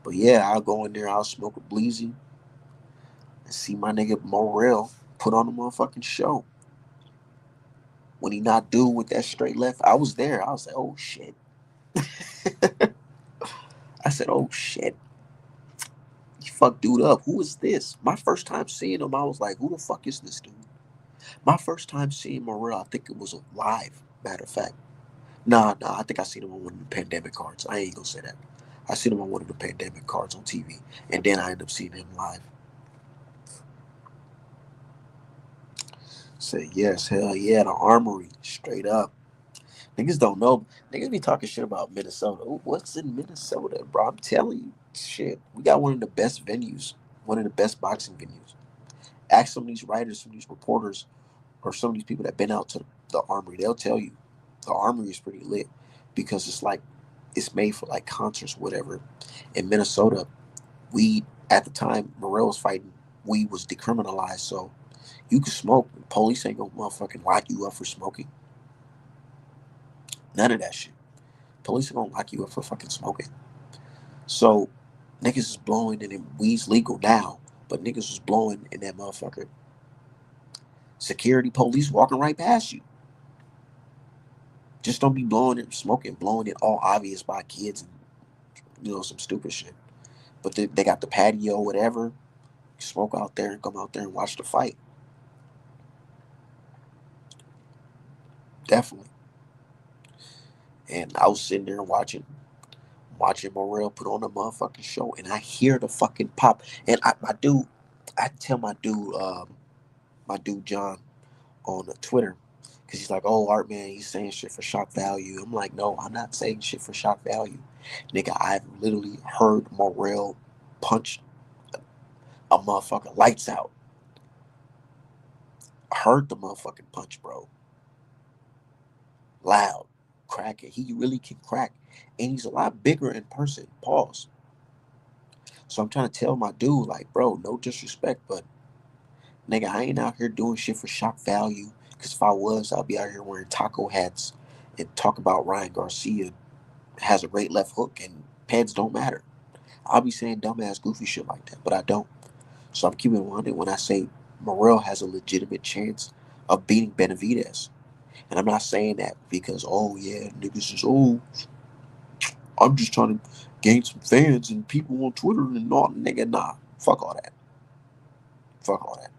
Speaker 1: But yeah, I'll go in there, I'll smoke a bleezy, and see my nigga Morrel put on a motherfucking show. When he not doing with that straight left, I was there. I was like, oh shit. I said, oh shit. He fucked dude up. Who is this? My first time seeing him, I was like, who the fuck is this dude? My first time seeing Morrel, I think it was live, matter of fact. Nah, I think I seen him on one of the pandemic cards. I ain't gonna say that. I seen him on one of the pandemic cards on TV. And then I ended up seeing him live. Say yes, hell yeah, the Armory, straight up. Niggas don't know. Niggas be talking shit about Minnesota. Ooh, what's in Minnesota, bro? I'm telling you, shit. We got one of the best venues, one of the best boxing venues. Ask some of these writers, some of these reporters, or some of these people that been out to the Armory. They'll tell you the Armory is pretty lit because it's like it's made for like concerts, whatever. In Minnesota, weed at the time Morrel was fighting, weed was decriminalized, so you could smoke. Police ain't gonna motherfucking lock you up for smoking. None of that shit. Police are gonna lock you up for fucking smoking. So niggas is blowing and weed's legal now, but niggas was blowing in that motherfucker. Security police walking right past you. Just don't be blowing it, smoking, blowing it all obvious by kids and some stupid shit. But they got the patio, whatever. Smoke out there and come out there and watch the fight. Definitely. And I was sitting there watching Morrel put on a motherfucking show, and I hear the fucking pop. And I tell my dude John on Twitter, because he's like, "Oh, Art Man, he's saying shit for shock value." I'm like, "No, I'm not saying shit for shock value, nigga. I've literally heard Morrel punch a motherfucker lights out. I heard the motherfucking punch, bro. Loud, cracking. He really can crack, and he's a lot bigger in person. Pause. So I'm trying to tell my dude, like, bro, no disrespect, but nigga, I ain't out here doing shit for shock value. Because if I was, I'll be out here wearing taco hats and talk about Ryan Garcia has a great left hook and pads don't matter. I'll be saying dumbass, goofy shit like that, but I don't. So I'm keeping it 100 when I say Morrel has a legitimate chance of beating Benavidez. And I'm not saying that because, oh yeah, niggas is, oh, I'm just trying to gain some fans and people on Twitter and all. Nigga, nah. Fuck all that. Fuck all that.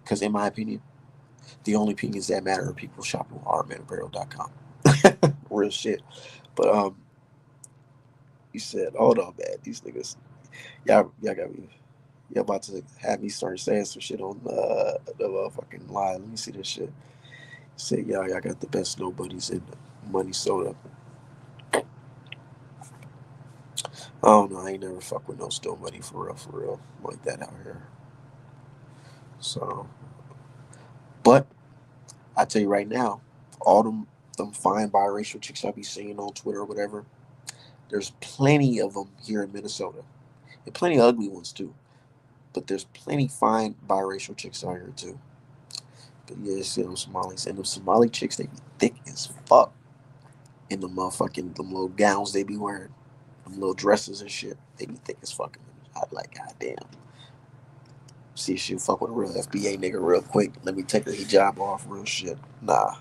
Speaker 1: Because in my opinion, the only opinions that matter are people shopping on artmanapparel.com. Real shit. But you said, hold on, man. These niggas, y'all got me. Y'all about to have me start saying some shit on the motherfucking live. Let me see this shit. Say, y'all got the best nobodies in money soda. I don't know. I ain't never fuck with no still money for real, like that out here. So, but I tell you right now, all them fine biracial chicks I be seeing on Twitter or whatever, there's plenty of them here in Minnesota, and plenty of ugly ones too. But there's plenty fine biracial chicks out here too. But yeah, see them Somalis and them Somali chicks, they be thick as fuck in the motherfucking them little gowns they be wearing, them little dresses and shit. They be thick as fucking. I'd like, goddamn. See if she'll fuck with a real FBA nigga real quick. Let me take the hijab off, real shit. Nah,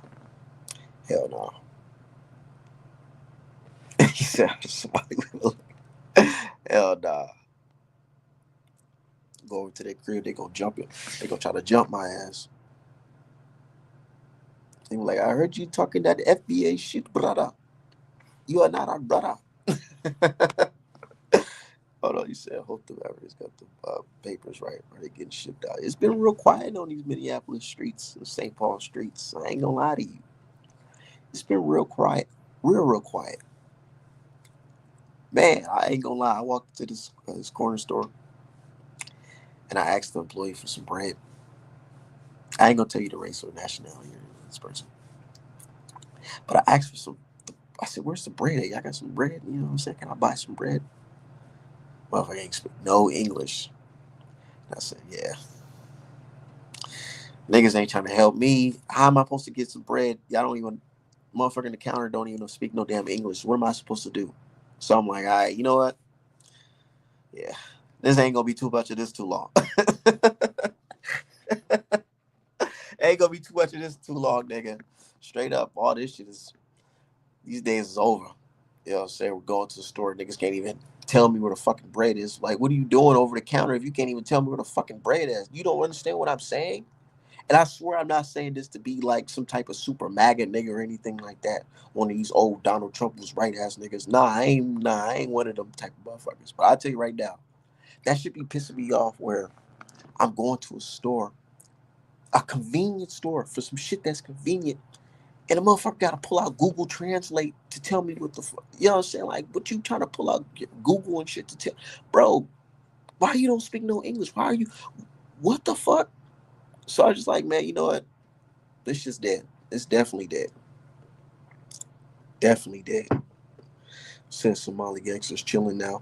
Speaker 1: hell no. He said somebody will. Hell nah. Go over to their crib, they gonna jump it. They gonna try to jump my ass. They were like, I heard you talking that FBA shit, brother. You are not our brother. Hold on, you said, hope the Mavericks got the papers right. Are they getting shipped out? It's been real quiet on these Minneapolis streets, the St. Paul streets. I ain't gonna lie to you. It's been real quiet. Real quiet. Man, I ain't gonna lie. I walked to this corner store and I asked the employee for some bread. I ain't gonna tell you the race or nationality of this person, but I asked for some. I said, "Where's the bread at? Y'all got some bread? You know what I'm saying? Can I buy some bread?" Motherfucker ain't speak no English. And I said, "Yeah, niggas ain't trying to help me. How am I supposed to get some bread? Y'all don't even motherfucker in the counter don't even speak no damn English. What am I supposed to do?" So I'm like, "All right, you know what? Yeah, this ain't gonna be too much of this too long." Ain't gonna be too much of this too long, nigga. Straight up, all this shit is these days is over. You know what I'm saying? We're going to the store, niggas can't even tell me where the fucking bread is. Like, what are you doing over the counter if you can't even tell me where the fucking bread is? You don't understand what I'm saying? And I swear I'm not saying this to be like some type of super MAGA nigga or anything like that. One of these old Donald Trump was right ass niggas. I ain't one of them type of motherfuckers. But I'll tell you right now, that should be pissing me off where I'm going to a store, a convenience store for some shit that's convenient. And the motherfucker gotta pull out Google Translate to tell me what the fuck. You know what I'm saying? Like, what you trying to pull out Google and shit to tell? Bro, why you don't speak no English? Why are you, what the fuck? So I was just like, man, you know what? This shit's dead. It's definitely dead. Definitely dead. Since Somali gangsters chilling now.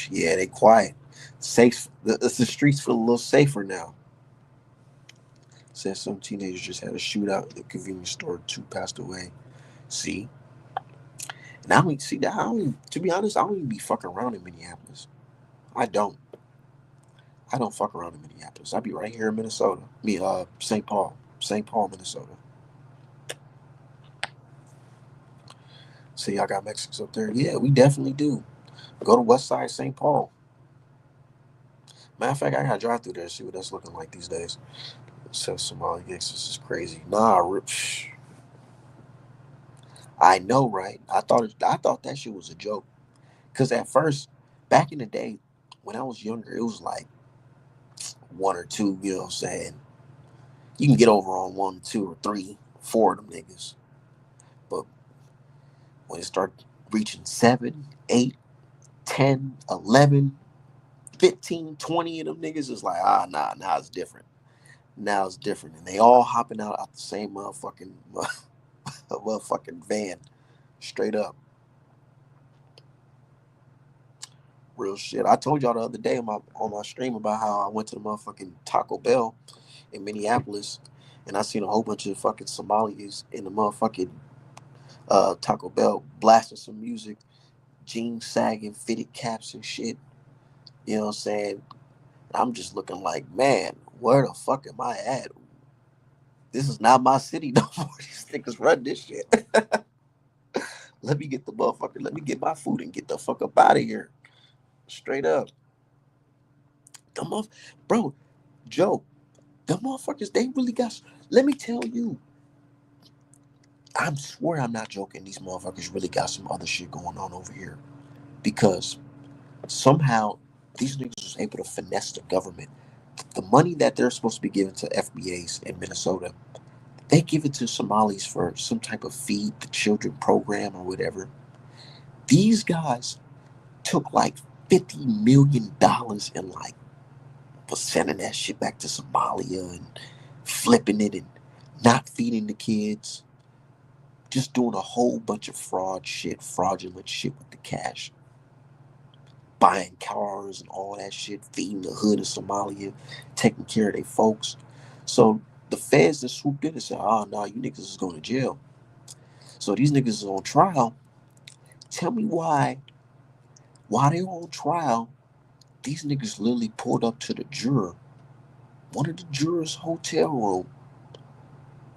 Speaker 1: Yeah, they quiet. Safe. The streets feel a little safer now. Said some teenagers just had a shootout at the convenience store. Two passed away. See, and I don't see that. I don't. To be honest, I don't even be fucking around in Minneapolis. I don't. I don't fuck around in Minneapolis. I be right here in Minnesota. St. Paul, St. Paul, Minnesota. See, y'all got Mexicans up there. Yeah, we definitely do. Go to West Side St. Paul. Matter of fact, I gotta drive through there and see what that's looking like these days. So Somali gangsters is crazy. Nah, I know, right? I thought that shit was a joke. Cause at first, back in the day, when I was younger, it was like one or two. You know what I'm saying? You can get over on one, two, or three, four of them niggas. But when it started reaching 7, 8, 10, 11, 15, 20 of them niggas, it's like, nah, now it's different. Now it's different. And they all hopping out the same motherfucking van. Straight up. Real shit. I told y'all the other day on my stream about how I went to the motherfucking Taco Bell in Minneapolis and I seen a whole bunch of fucking Somalis in the motherfucking Taco Bell blasting some music, jeans sagging, fitted caps and shit. You know what I'm saying? I'm just looking like, man, where the fuck am I at? This is not my city no more. These niggas run this shit. Let me get the motherfucker. Let me get my food and get the fuck up out of here. Straight up. The mother, bro, Joe, the motherfuckers, they really got. Let me tell you, I swear I'm not joking. These motherfuckers really got some other shit going on over here because somehow these niggas was able to finesse the government. The money that they're supposed to be giving to FBAs in Minnesota, they give it to Somalis for some type of feed the children program or whatever. These guys took like $50 million and like was sending that shit back to Somalia and flipping it and not feeding the kids. Just doing a whole bunch of fraudulent shit with the cash. Buying cars and all that shit, feeding the hood of Somalia, taking care of their folks. So the feds that swooped in and said, nah, you niggas is going to jail. So these niggas is on trial. Tell me why, while they were on trial, these niggas literally pulled up to the juror, one of the jurors' hotel room,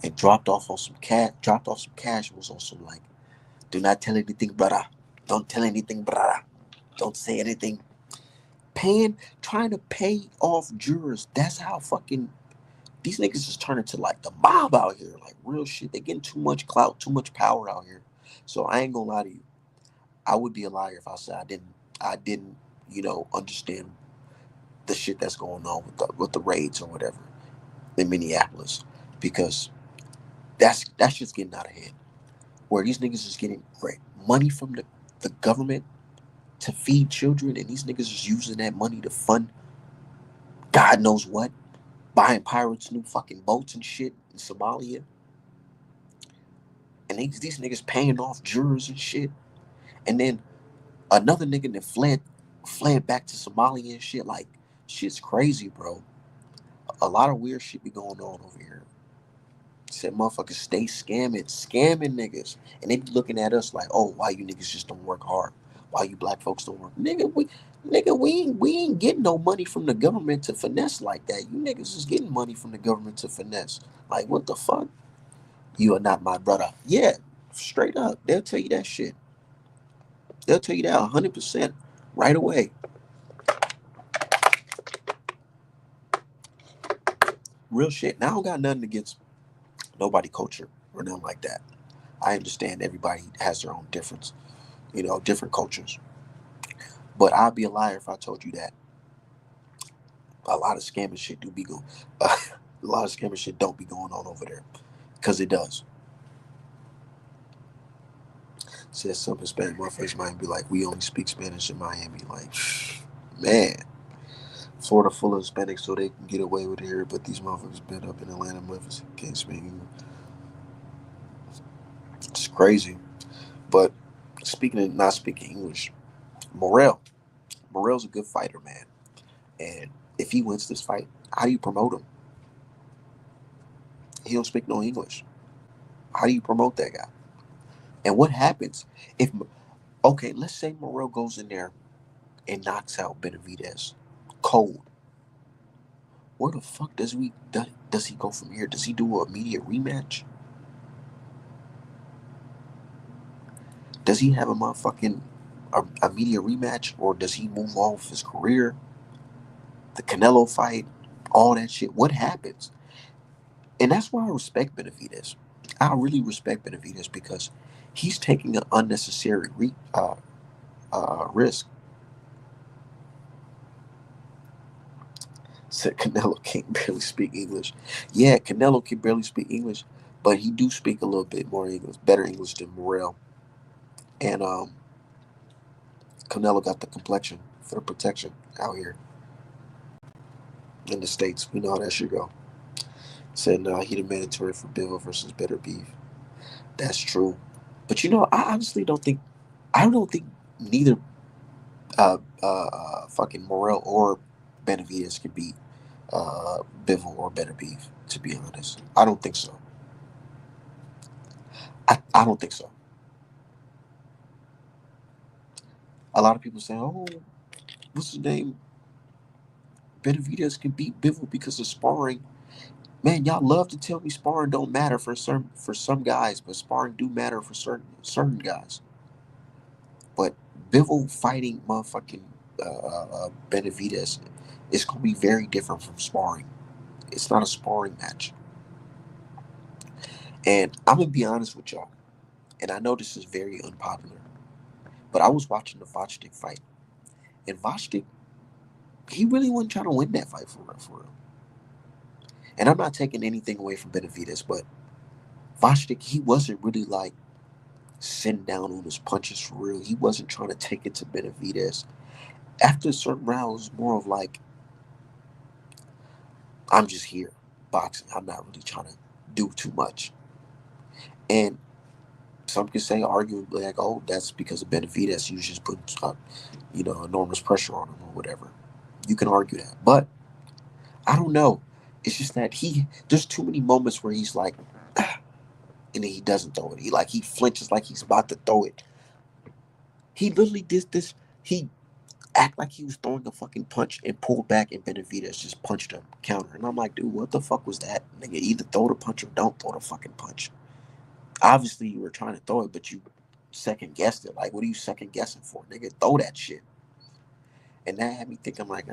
Speaker 1: and dropped off some cash and was on some like, do not tell anything, brother. Don't tell anything, brother. Don't say anything. Trying to pay off jurors. That's how fucking these niggas is turning to like the mob out here. Like real shit. They getting too much clout, too much power out here. So I ain't gonna lie to you. I would be a liar if I said I didn't, understand the shit that's going on with the raids or whatever in Minneapolis. Because that's just getting out of hand. Where these niggas is getting great money from the government to feed children, and these niggas is using that money to fund God knows what, buying pirates new fucking boats and shit in Somalia, and these niggas paying off jurors and shit, and then another nigga that fled back to Somalia and shit. Like shit's crazy, bro. A lot of weird shit be going on over here. Said motherfuckers stay scamming niggas, and they be looking at us like, oh, why you niggas just don't work hard? Why you black folks don't work? Nigga, we ain't getting no money from the government to finesse like that. You niggas is getting money from the government to finesse. Like what the fuck? You are not my brother. Yeah, straight up, they'll tell you that shit. They'll tell you that 100% right away. Real shit. Now I don't got nothing against nobody culture or nothing like that. I understand everybody has their own difference, different cultures. But I'd be a liar if I told you that a lot of scamming shit do be going. A lot of scamming shit don't be going on over there, because it does. Says some Hispanic motherfuckers might be like, we only speak Spanish in Miami. Like, man, Florida full of Hispanics so they can get away with it here, but these motherfuckers been up in Atlanta, Memphis, can't speak English. It's crazy. But speaking of not speaking English, Morrel. Morrel's a good fighter, man. And if he wins this fight, how do you promote him? He don't speak no English. How do you promote that guy? And what happens if, okay, let's say Morrel goes in there and knocks out Benavidez cold. Where the fuck does he go from here? Does he do an immediate rematch? Does he have a motherfucking immediate rematch, or does he move off his career? The Canelo fight, all that shit. What happens? And that's why I respect Benavidez. I really respect Benavidez because he's taking an unnecessary risk. Said Canelo can't barely speak English. Yeah, Canelo can barely speak English, but he do speak a little bit more English, better English than Morrel. And Canelo got the complexion for the protection out here in the States. We know how that should go. Said he the mandatory for Bivol versus Better Beef. That's true. But I honestly I don't think neither fucking Morrel or Benavidez can beat Bivol or Better Beef, to be honest. I don't think so. I don't think so. A lot of people say, oh, what's his name? Benavidez can beat Bivol because of sparring. Man, y'all love to tell me sparring don't matter for some guys, but sparring do matter for certain guys. But Bivol fighting motherfucking Benavidez is gonna be very different from sparring. It's not a sparring match. And I'm gonna be honest with y'all, and I know this is very unpopular, but I was watching the Vochtik fight, and Vochtik, he really wasn't trying to win that fight for real, for real. And I'm not taking anything away from Benavidez, but Vochtik, he wasn't really like sitting down on his punches for real. He wasn't trying to take it to Benavidez. After a certain round, it was more of like, I'm just here boxing. I'm not really trying to do too much. And some could say, arguably, like, oh, that's because of Benavidez. You just put, enormous pressure on him or whatever. You can argue that. But I don't know. It's just that there's too many moments where he's like, ah, and then he doesn't throw it. He flinches like he's about to throw it. He literally did this. He act like he was throwing a fucking punch and pulled back, and Benavidez just punched him counter. And I'm like, dude, what the fuck was that? Nigga, either throw the punch or don't throw the fucking punch. Obviously, you were trying to throw it, but you second guessed it. Like, what are you second guessing for? Nigga, throw that shit. And that had me think, I'm like,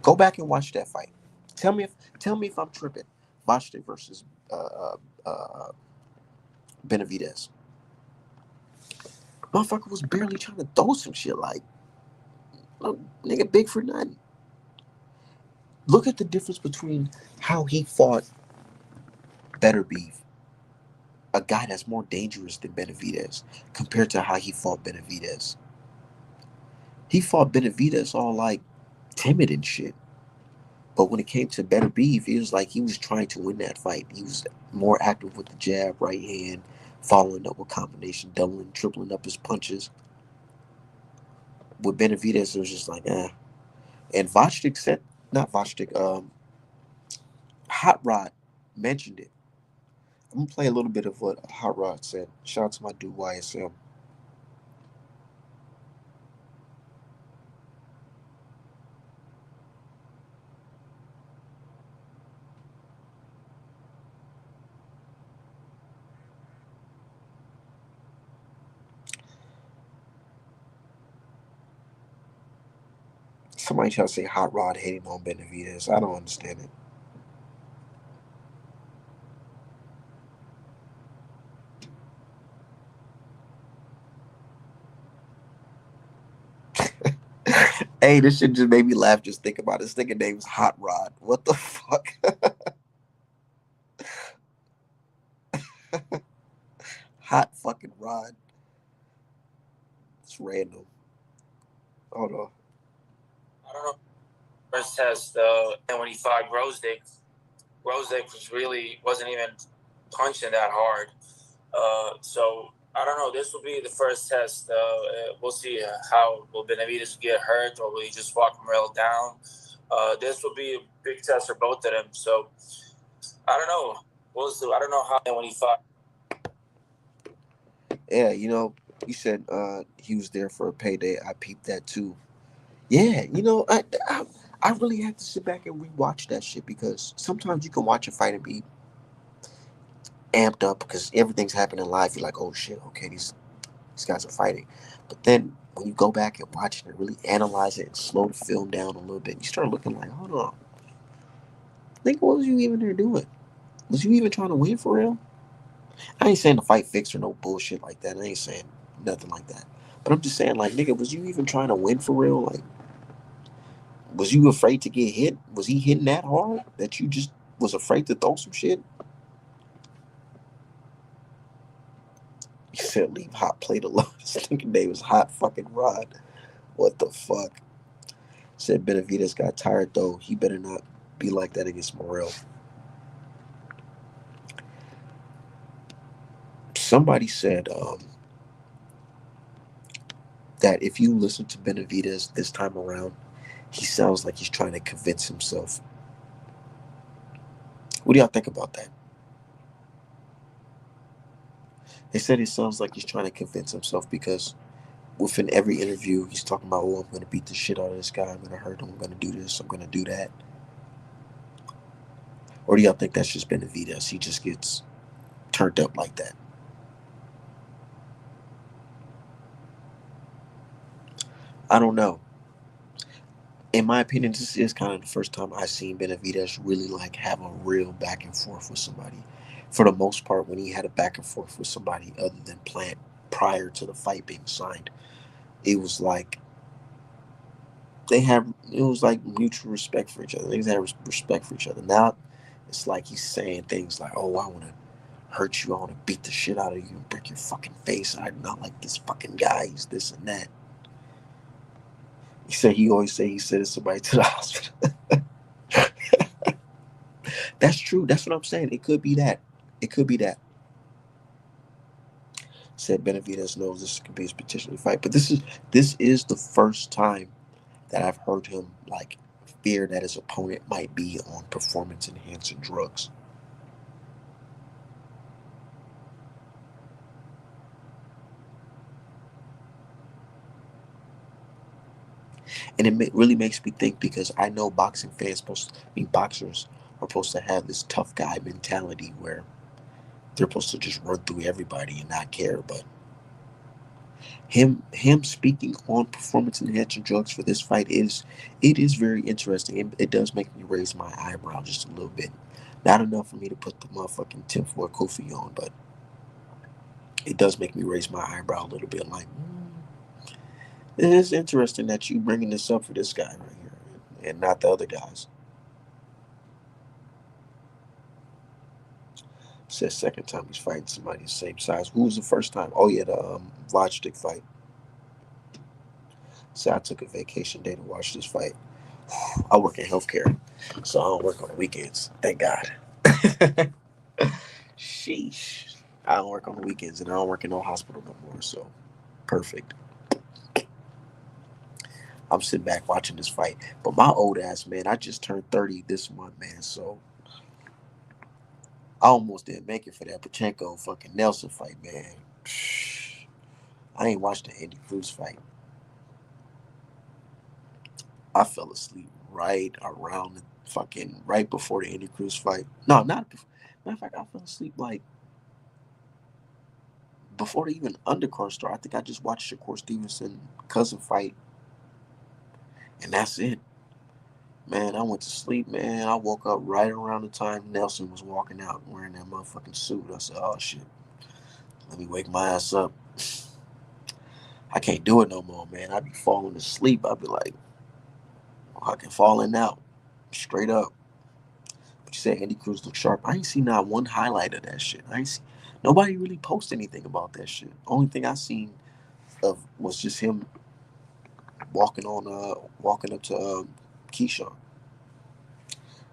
Speaker 1: go back and watch that fight. Tell me if I'm tripping. Boschke versus uh, uh, uh, Benavidez. Motherfucker was barely trying to throw some shit like, nigga, big for nothing. Look at the difference between how he fought Better Beef, a guy that's more dangerous than Benavidez, compared to how he fought Benavidez. He fought Benavidez all like timid and shit. But when it came to Better Beef, it was like he was trying to win that fight. He was more active with the jab, right hand, following up with combination, doubling, tripling up his punches. With Benavidez, it was just like, eh. And Vochtik said, not Vochtik, Hot Rod mentioned it. I'm gonna play a little bit of what Hot Rod said. Shout out to my dude YSM. Somebody try to say Hot Rod hating on Benavidez. I don't understand it. Hey, this shit just made me laugh just think about it. This nigga name's Hot Rod. What the fuck? Hot fucking rod. It's random. Hold on. I don't know. First test, and when he fought Rosdick wasn't even punching that hard. So I don't know. This will be the first test. We'll see how will Benavidez get hurt, or will he just walk Morrel down. This will be a big test for both of them. So I don't know. We'll see. I don't know how and when he fought. Yeah, you said he was there for a payday. I peeped that too. Yeah, I really had to sit back and rewatch that shit because sometimes you can watch a fight and be amped up because everything's happening live. You're like, oh shit, okay, these guys are fighting. But then when you go back and watch it and really analyze it and slow the film down a little bit, you start looking like, hold on, think what was you even there doing? Was you even trying to win for real? I ain't saying the fight fixed or no bullshit like that. I ain't saying nothing like that. But I'm just saying, like, nigga, was you even trying to win for real? Like, was you afraid to get hit? Was he hitting that hard that you just was afraid to throw some shit? He said, leave hot plate alone. This nigga name was Hot Fucking Rod. What the fuck? Said Benavidez got tired though. He better not be like that against Morrel. Somebody said that if you listen to Benavidez this time around, he sounds like he's trying to convince himself. What do y'all think about that? They said he sounds like he's trying to convince himself because within every interview, he's talking about, oh, I'm going to beat the shit out of this guy. I'm going to hurt him. I'm going to do this. I'm going to do that. Or do y'all think that's just Benavidez? He just gets turned up like that. I don't know. In my opinion, this is kind of the first time I've seen Benavidez really like have a real back and forth with somebody. For the most part, when he had a back and forth with somebody other than Plant prior to the fight being signed, it was like it was like mutual respect for each other. They had respect for each other. Now it's like he's saying things like, "Oh, I want to hurt you. I want to beat the shit out of you and break your fucking face. I'm not like this fucking guy. He's this and that." He always say he sending somebody to the hospital. That's true. That's what I'm saying. It could be that. It could be that. Said Benavidez knows this could be his potential fight, but this is the first time that I've heard him like fear that his opponent might be on performance enhancing drugs. And really makes me think because I know boxing fans boxers are supposed to have this tough guy mentality where they're supposed to just run through everybody and not care. But him speaking on performance enhancing drugs for this fight is very interesting. It does make me raise my eyebrow just a little bit. Not enough for me to put the motherfucking tinfoil Kofi on, but it does make me raise my eyebrow a little bit. Like, it is interesting that you bringing this up for this guy right here and not the other guys. Says second time he's fighting somebody the same size. Who was the first time? Oh yeah, the Vodstick fight. So I took a vacation day to watch this fight. I work in healthcare, so I don't work on the weekends. Thank God. Sheesh. I don't work on the weekends and I don't work in no hospital no more. So perfect. I'm sitting back watching this fight. But my old ass, man, I just turned 30 this month, man. So I almost didn't make it for that Pachenko fucking Nelson fight, man. I ain't watched the Andy Cruz fight. I fell asleep right around the fucking right before the Andy Cruz fight. No, not before. Matter of fact, I fell asleep like before the even undercard started. I think I just watched Shakur Stevenson cousin fight, and that's it. Man, I went to sleep, man. I woke up right around the time Nelson was walking out wearing that motherfucking suit. I said, oh shit, let me wake my ass up. I can't do it no more, man. I be falling asleep. I be like, I can falling out straight up. You said Andy Cruz looked sharp. I ain't seen not one highlight of that shit. I ain't see nobody really post anything about that shit. Only thing I seen of was just him walking up to Keyshawn.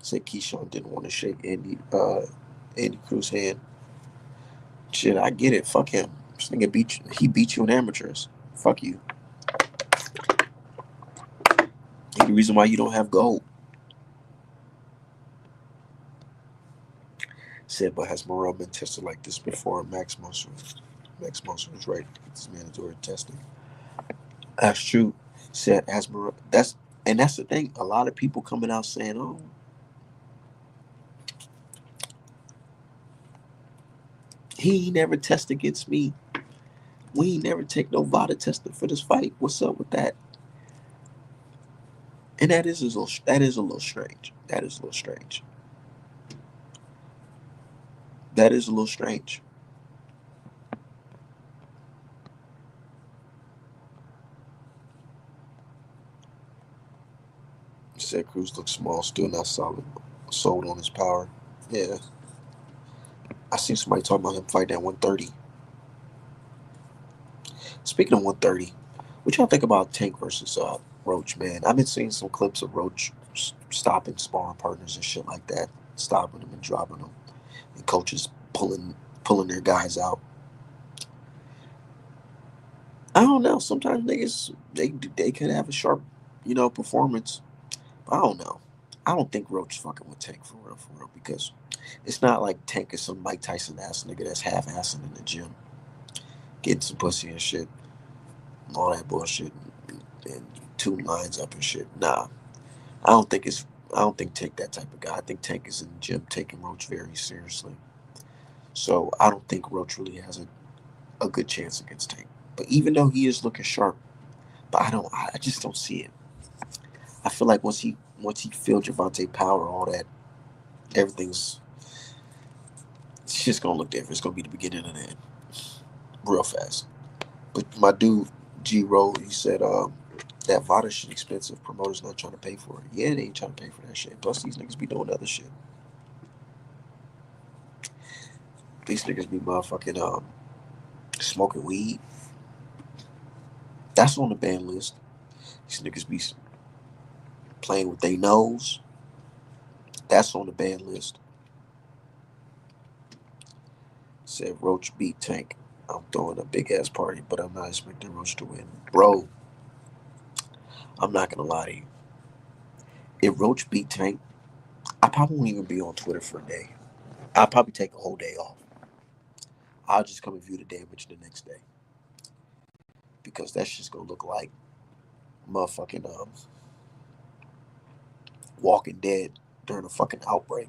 Speaker 1: Said Keyshawn didn't want to shake Andy Cruz's hand. Shit, I get it. Fuck him. This nigga beat you. He beat you in amateurs. Fuck you. He the reason why you don't have gold. Said, but has Morrel been tested like this before? Max Muscle was right. It's mandatory testing. That's true. Said has Morrel. That's the thing. A lot of people coming out saying, "Oh, he ain't never tested against me. We ain't never take no VADA testing for this fight. What's up with that?" And that is a little strange. That is a little strange. That is a little strange. Said Cruz looks small, still not solid, sold on his power. Yeah, I seen somebody talking about him fighting at 130. Speaking of 130, what y'all think about Tank versus Roach, man? I've been seeing some clips of Roach stopping sparring partners and shit like that, stopping them and dropping them, and coaches pulling their guys out. I don't know. Sometimes niggas they could have a sharp, performance. But I don't know. I don't think Roach fucking with Tank for real, because it's not like Tank is some Mike Tyson ass nigga that's half assing in the gym, getting some pussy and shit, and all that bullshit, and two lines up and shit. Nah, I don't think it's. I don't think Tank that type of guy. I think Tank is in the gym taking Roach very seriously. So I don't think Roach really has a good chance against Tank. But even though he is looking sharp, but I don't. I just don't see it. I feel like once he feel Javante Power, all that, everything's it's just gonna look different. It's gonna be the beginning and the end, real fast. But my dude G Roll, he said that Vada shit expensive. Promoters not trying to pay for it. Yeah, they ain't trying to pay for that shit. Plus these niggas be doing other shit. These niggas be motherfucking smoking weed. That's on the ban list. These niggas be playing with their nose. That's on the ban list. Said Roach beat Tank. I'm throwing a big ass party, but I'm not expecting Roach to win. Bro, I'm not gonna lie to you. If Roach beat Tank, I probably won't even be on Twitter for a day. I'll probably take a whole day off. I'll just come and view the damage the next day. Because that's just gonna look like motherfucking Walking Dead during a fucking outbreak.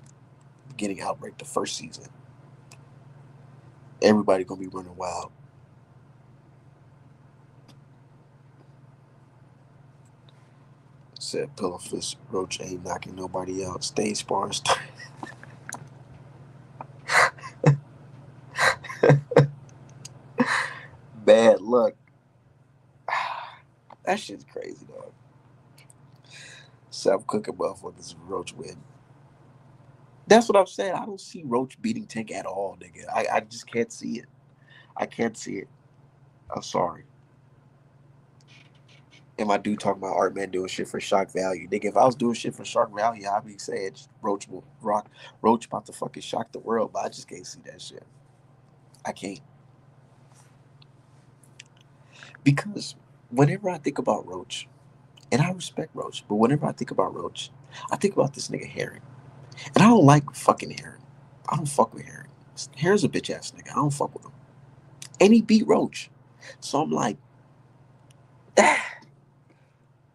Speaker 1: Beginning outbreak the first season. Everybody gonna be running wild. Said Pillowfist Roach ain't knocking nobody out. Stay sparring. Bad luck. That shit's crazy, dog. Self cooking motherfuckers Roach win. That's what I'm saying. I don't see Roach beating Tank at all, nigga. I just can't see it. I can't see it. I'm sorry. And my dude talking about Art Man doing shit for shock value. Nigga, if I was doing shit for shock value, I'd be saying Roach will rock. Roach about to fucking shock the world, but I just can't see that shit. I can't. Because whenever I think about Roach, and I respect Roach, but whenever I think about Roach, I think about this nigga Herring. And I don't like fucking Herring. I don't fuck with Herring. Herring's a bitch ass nigga. I don't fuck with him. And he beat Roach. So I'm like, ah.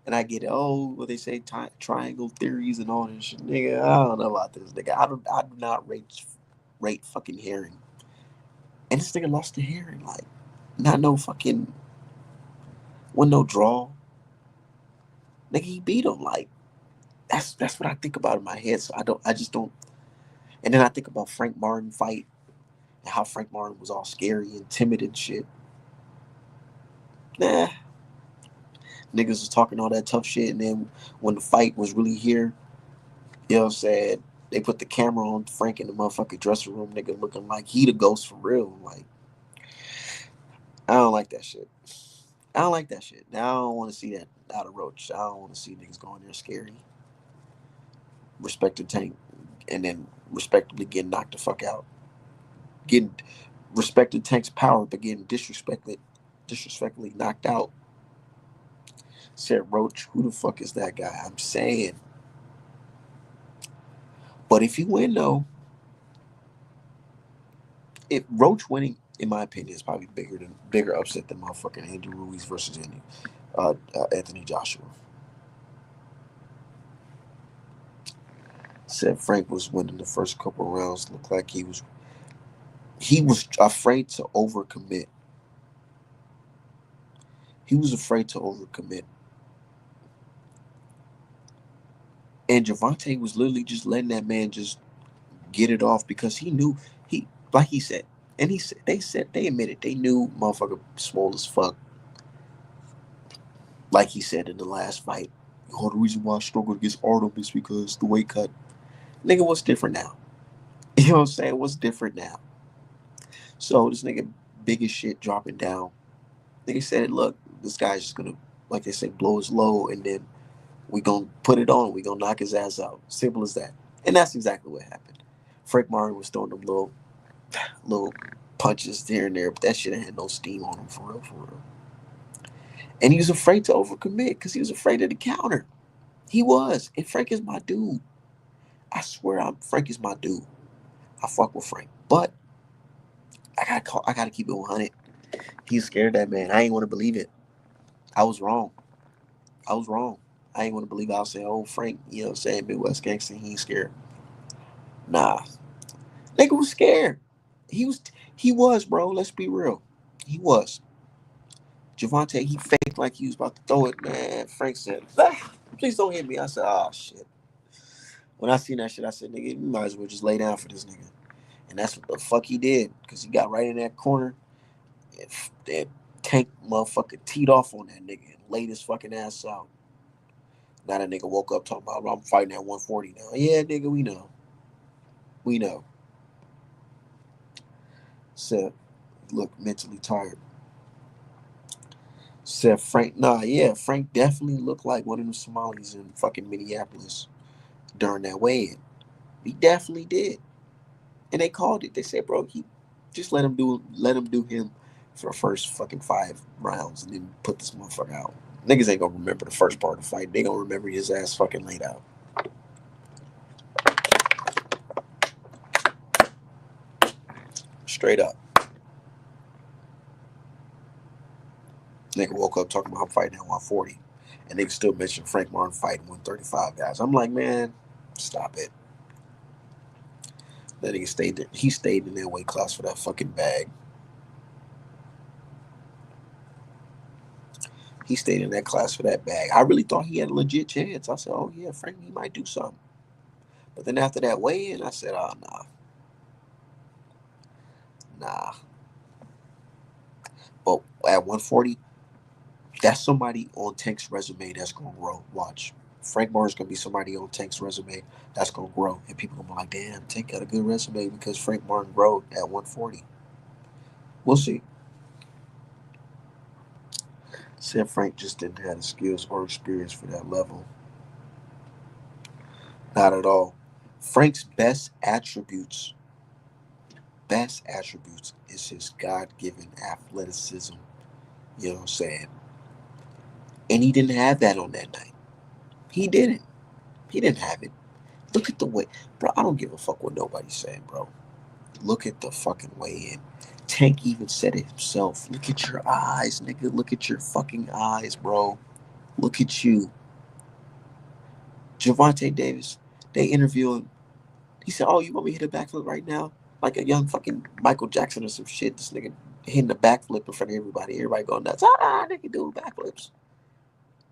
Speaker 1: And I get it. Oh, what they say, triangle theories and all this shit. Nigga, I don't know about this nigga. I do not rate fucking Herring. And this nigga lost to Herring. Like, not no fucking, wasn't no draw. Nigga, he beat him. Like, that's what I think about in my head. So I just don't. And then I think about Frank Martin fight and how Frank Martin was all scary and timid and shit. Nah, niggas was talking all that tough shit, and then when the fight was really here, you know what I'm saying? They put the camera on Frank in the motherfucking dressing room, nigga, looking like he the ghost for real. Like, I don't like that shit. I don't like that shit. Now I don't want to see that out of Roach. I don't want to see niggas going there scary, respect the Tank, and then respectably getting knocked the fuck out. Getting respected Tank's power, but getting disrespectfully knocked out. Said Roach, who the fuck is that guy? I'm saying. But if you win though, if Roach winning, in my opinion, is probably bigger upset than motherfucking Andy Ruiz versus Anthony Joshua. Said Frank was winning the first couple of rounds. Looked like he was afraid to overcommit. He was afraid to overcommit. And Javante was literally just letting that man just get it off because he knew like he said, and they admitted they knew motherfucker small as fuck. Like he said in the last fight, oh, the reason why I struggled against Artem is because the weight cut. Nigga, what's different now? You know what I'm saying? What's different now? So this nigga big as shit dropping down. Nigga said, look, this guy's just gonna, like they say, blow his low and then we gonna put it on. We gonna knock his ass out. Simple as that. And that's exactly what happened. Frank Martin was throwing them little punches here and there, but that shit ain't had no steam on him for real, for real. And he was afraid to overcommit because he was afraid of the counter. He was. And Frank is my dude. I swear Frank is my dude. I fuck with Frank. But I gotta keep it 100. He's scared of that man. I ain't want to believe it. I was wrong. I was wrong. I ain't want to believe it. I was saying, oh Frank, you know what I'm saying, Midwest gangster, he ain't scared. Nah. Nigga was scared. He was, bro. Let's be real. He was. Javante, he faked like he was about to throw it, man. Frank said, ah, please don't hit me. I said, oh shit. When I seen that shit, I said, nigga, you might as well just lay down for this nigga. And that's what the fuck he did. Because he got right in that corner and that Tank motherfucker teed off on that nigga and laid his fucking ass out. Now that nigga woke up talking about, I'm fighting at 140 now. Yeah, nigga, we know. We know. Said, look mentally tired. Said Frank, nah, yeah, Frank definitely looked like one of the Somalis in fucking Minneapolis during that weigh-in. He definitely did. And they called it. They said, bro, he just let him do him for the first fucking 5 rounds and then put this motherfucker out. Niggas ain't gonna remember the first part of the fight. They gonna remember his ass fucking laid out. Straight up. Nigga woke up talking about I'm fighting at 140. And niggas still mention Frank Martin fighting 135 guys. I'm like, man, stop it. That nigga stayed there. He stayed in that weight class for that fucking bag. He stayed in that class for that bag. I really thought he had a legit chance. I said, oh yeah, Frank, he might do something. But then after that weigh-in, I said, oh nah. Nah. But at 140, that's somebody on Tank's resume that's gonna grow. Watch. Frank Martin's gonna be somebody on Tank's resume that's gonna grow. And people gonna be like, damn, Tank got a good resume because Frank Martin grew at 140. We'll see. Said Frank just didn't have the skills or experience for that level. Not at all. Frank's best attributes is his God-given athleticism. You know what I'm saying? And he didn't have that on that night. He didn't. He didn't have it. Look at the way, bro. I don't give a fuck what nobody's saying, bro. Look at the fucking way in. Tank even said it himself. Look at your eyes, nigga. Look at your fucking eyes, bro. Look at you. Javante Davis, they interviewed him. He said, oh, you want me to hit a backflip right now? Like a young fucking Michael Jackson or some shit. This nigga hitting a backflip in front of everybody. Everybody going nuts. Nigga doing backflips.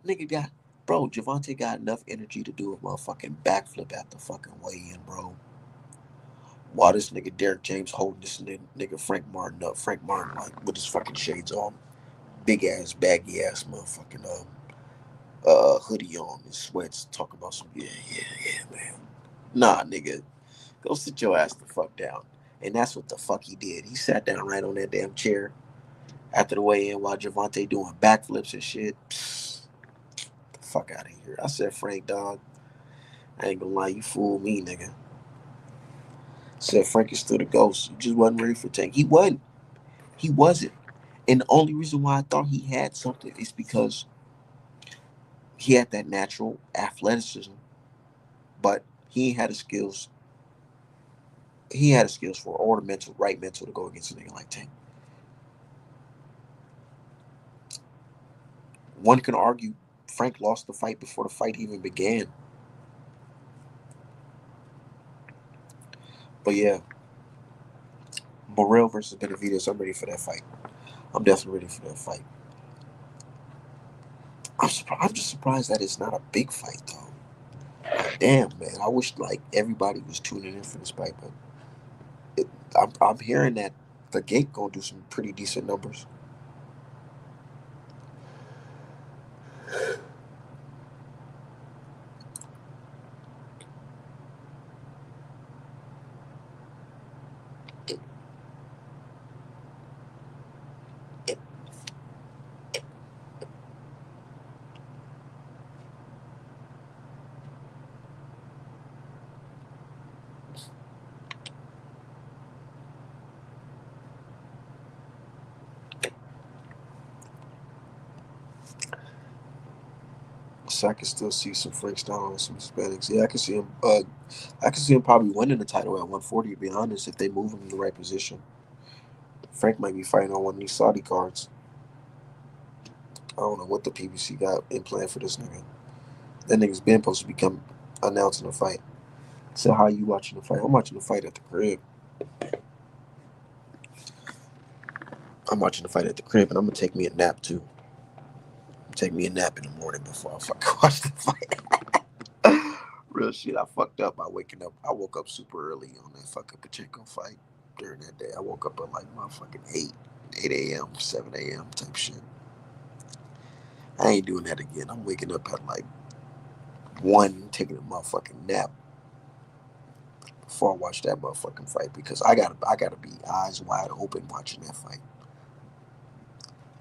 Speaker 1: Nigga got, bro, Javante got enough energy to do a motherfucking backflip at the fucking weigh-in, bro. While this nigga Derek James holding this nigga Frank Martin up. Frank Martin, like, with his fucking shades on. Big ass, baggy ass motherfucking hoodie on and sweats talking about some, yeah, man. Nah, nigga, go sit your ass the fuck down. And that's what the fuck he did. He sat down right on that damn chair after the weigh-in while Javante doing backflips and shit. Psst, the fuck out of here. I said, Frank, dog, I ain't gonna lie, you fooled me, nigga. Said Frank is still the ghost. You just wasn't ready for Tank. He wasn't. He wasn't. And the only reason why I thought he had something is because he had that natural athleticism, but he ain't had the skills. He had the skills for or the mental, right mental to go against a nigga like Tank. One can argue Frank lost the fight before the fight even began. But yeah, Morrel versus Benavidez, I'm ready for that fight. I'm definitely ready for that fight. I'm just surprised that it's not a big fight though. Like, damn, man, I wish like everybody was tuning in for this fight, but I'm hearing that the gate gonna do some pretty decent numbers. So I can still see some Frank Stallone and some Hispanics. Yeah, I can see him. I can see him probably winning the title at 140. To be honest, if they move him in the right position, Frank might be fighting on one of these Saudi cards. I don't know what the PBC got in plan for this nigga. That nigga's been supposed to become announcing the fight. So how you watching the fight? I'm watching the fight at the crib. I'm watching the fight at the crib, and I'm gonna take me a nap too. Take me a nap in the morning before I fucking watch the fight. Real shit. I fucked up by waking up. I woke up super early on that fucking Pacheco fight during that day. I woke up at like motherfucking 8 a.m., 7 a.m. type shit. I ain't doing that again. I'm waking up at like 1, taking a motherfucking nap before I watch that motherfucking fight because I gotta be eyes wide open watching that fight.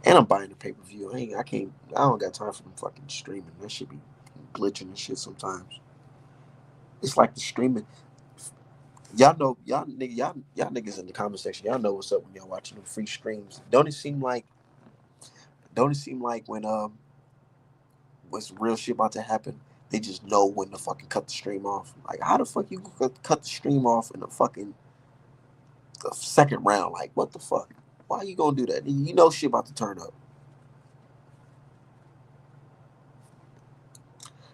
Speaker 1: And I'm buying the pay per view. I don't got time for them fucking streaming. That should be glitching and shit sometimes. It's like the streaming. Y'all know, y'all niggas in the comment section. Y'all know what's up when y'all watching them free streams. Don't it seem like when some real shit about to happen, they just know when to fucking cut the stream off. Like how the fuck you cut the stream off in the second round? Like what the fuck? Why you gonna do that? You know shit about to turn up.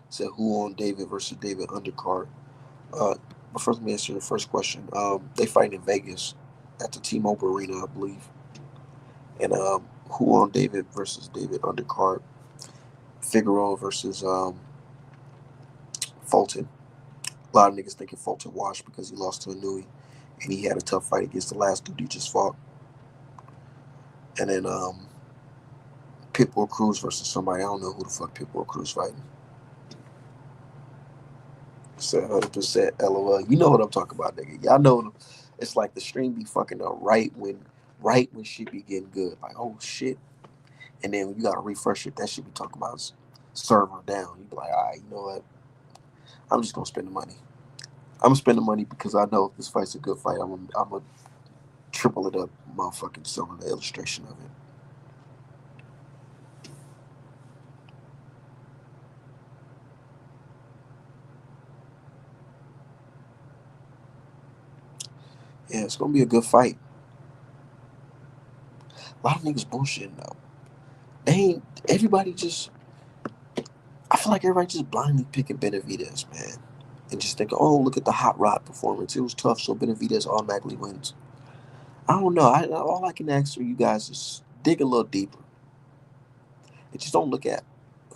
Speaker 1: Said who on David versus David undercard. Uh, but first, let me answer the first question. They fight in Vegas at the T-Mobile Arena, I believe. And who on David versus David undercard? Figueroa versus Fulton. A lot of niggas thinking Fulton washed because he lost to Inui, and he had a tough fight against the last dude he just fought. And then Pitbull Cruz versus somebody. I don't know who the fuck Pitbull Cruz fighting. 100% LOL. You know what I'm talking about, nigga. Y'all know it's like the stream be fucking up right when shit be getting good. Like, oh shit. And then when you gotta refresh it, that shit be talking about server down. You be like, all right, you know what? I'm just gonna spend the money. I'm gonna spend the money because I know if this fight's a good fight, I'm gonna triple it up, motherfucking selling the illustration of it. Yeah, it's gonna be a good fight. A lot of niggas bullshitting though. They ain't everybody just I feel like everybody just blindly picking Benavidez, man. And just think, oh, look at the hot rod performance. It was tough, so Benavidez automatically wins. I don't know. All I can ask for you guys is dig a little deeper. And just don't look at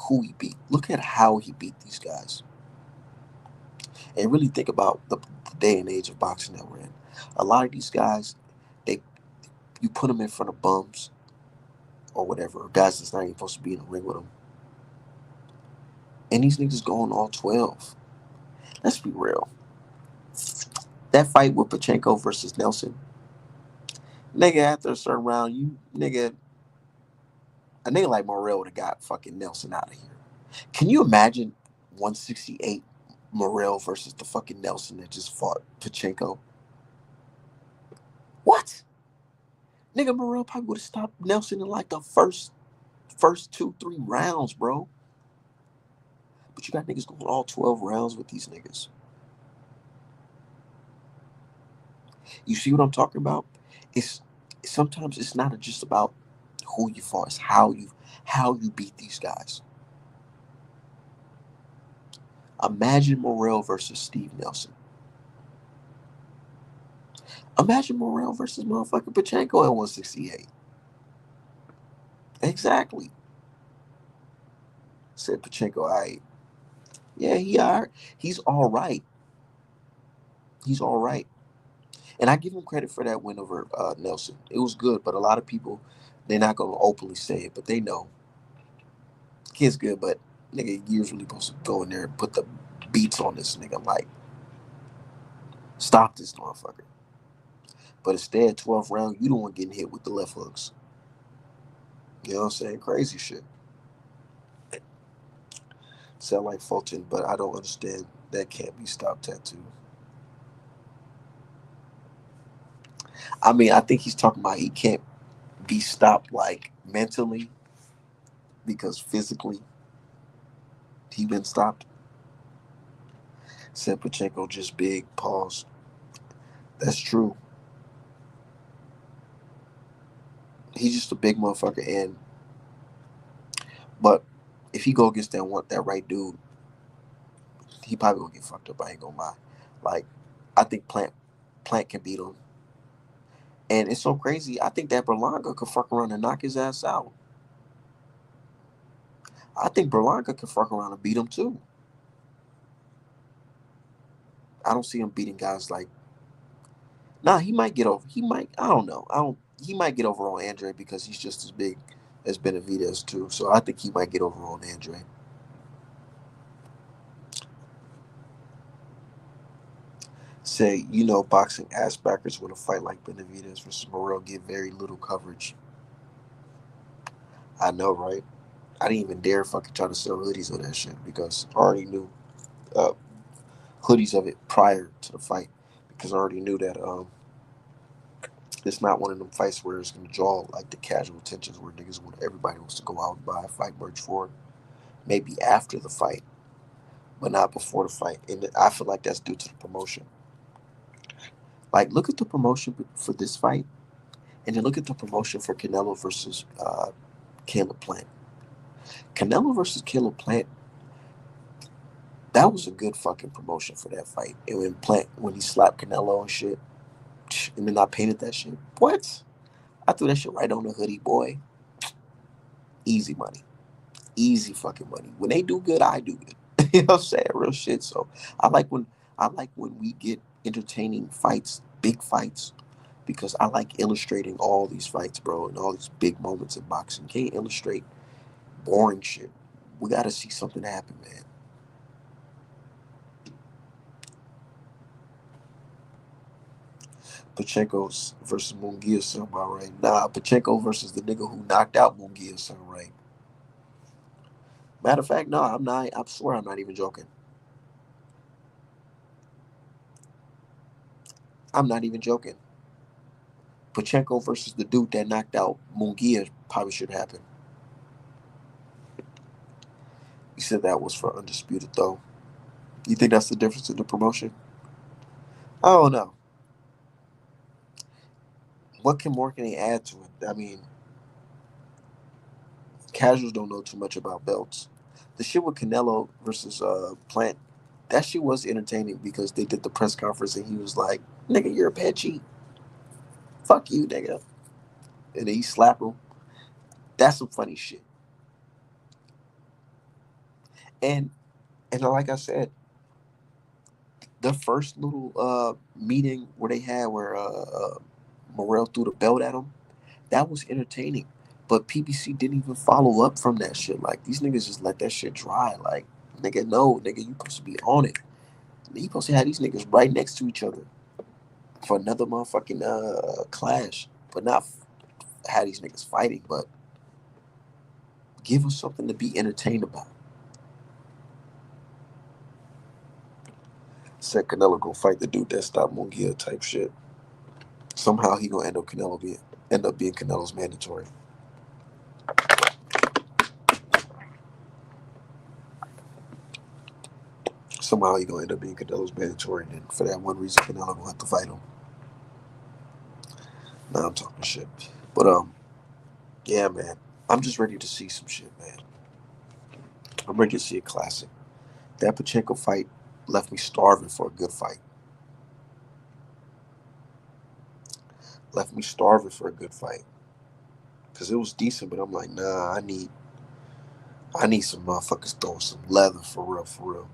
Speaker 1: who he beat. Look at how he beat these guys. And really think about the day and age of boxing that we're in. A lot of these guys, they you put them in front of bums or whatever, or guys that's not even supposed to be in the ring with them. And these niggas going all 12. Let's be real. That fight with Pachenko versus Nelson, nigga, after a certain round, you nigga, a nigga like Morrel would have got fucking Nelson out of here. Can you imagine 168 Morrel versus the fucking Nelson that just fought Pachenko? What? Nigga, Morrel probably would have stopped Nelson in like the first 2, 3 rounds, bro. But you got niggas going all 12 rounds with these niggas. You see what I'm talking about? It's sometimes it's not just about who you fought, it's how you beat these guys. Imagine Morrel versus Steve Nelson. Imagine Morrel versus motherfucking Pachenko at 168. Exactly. Said Pachenko, all right. Yeah, he's all right. He's all right. And I give him credit for that win over Nelson. It was good, but a lot of people, they're not going to openly say it, but they know. Kid's good, but nigga, you usually supposed to go in there and put the beats on this nigga. I'm like, stop this motherfucker. But instead, 12th round, you the one getting hit with the left hooks. You know what I'm saying? Crazy shit. Sound like Fulton, but I don't understand that can't be stopped tattoo. I mean, I think he's talking about he can't be stopped like mentally because physically he been stopped. Said Pachenko just big. Pause. That's true. He's just a big motherfucker, and but if he go against that right dude, he probably gonna get fucked up. I ain't gonna lie. Like, I think Plant can beat him, and it's so crazy. I think that Berlanga could fuck around and knock his ass out. I think Berlanga could fuck around and beat him too. I don't see him beating guys like. Nah, he might get over. He might. I don't know. I don't. He might get over on Andre because he's just as big as Benavidez too. So I think he might get over on Andre. Say, boxing ass backers with a fight like Benavidez versus Morrel get very little coverage. I know, right? I didn't even dare fucking try to sell hoodies on that shit because I already knew uh, hoodies of it prior to the fight because I already knew that it's not one of them fights where it's gonna draw like the casual attentions where everybody wants to go out and buy fight merch for it. Maybe after the fight, but not before the fight. And I feel like that's due to the promotion. Like, look at the promotion for this fight, and then look at the promotion for Canelo versus Caleb Plant. Canelo versus Caleb Plant, that was a good fucking promotion for that fight. And when he slapped Canelo and shit, and then I painted that shit. What? I threw that shit right on the hoodie, boy. Easy money. Easy fucking money. When they do good, I do good. You know what I'm saying? Real shit. So I like when we get entertaining fights, big fights, because I like illustrating all these fights, bro, and all these big moments in boxing. Can't illustrate boring shit. We gotta see something happen, man. Pachenko's versus Munguia sound about right. Nah, Pachenko versus the nigga who knocked out Munguia sound right. Matter of fact, no, I'm not. I swear I'm not even joking. I'm not even joking. Pachenko versus the dude that knocked out Munguia probably should happen. You said that was for Undisputed, though. You think that's the difference in the promotion? I don't know. What can they add to it? I mean, casuals don't know too much about belts. The shit with Canelo versus Plant, that shit was entertaining because they did the press conference and he was like, "Nigga, you're a bad cheat. Fuck you, nigga." And then he slapped him. That's some funny shit. And like I said, the first little meeting where they had where Morrel threw the belt at him, that was entertaining. But PBC didn't even follow up from that shit. Like, these niggas just let that shit dry. Like, nigga, no, nigga, you supposed to be on it. He supposed to have these niggas right next to each other for another motherfucking clash, but not have these niggas fighting, but give us something to be entertained about. Said Canelo gonna fight the dude that stopped Munguia type shit. Somehow he gonna end up being Canelo's mandatory. Somehow he gonna end up being Canelo's mandatory, and then for that one reason, Canelo gonna have to fight him. Now I'm talking shit, but yeah, man, I'm just ready to see some shit, man. I'm ready to see a classic. That Pacheco fight left me starving for a good fight. Left me starving for a good fight because it was decent, but I'm like, nah, I need some motherfuckers throwing some leather for real, for real.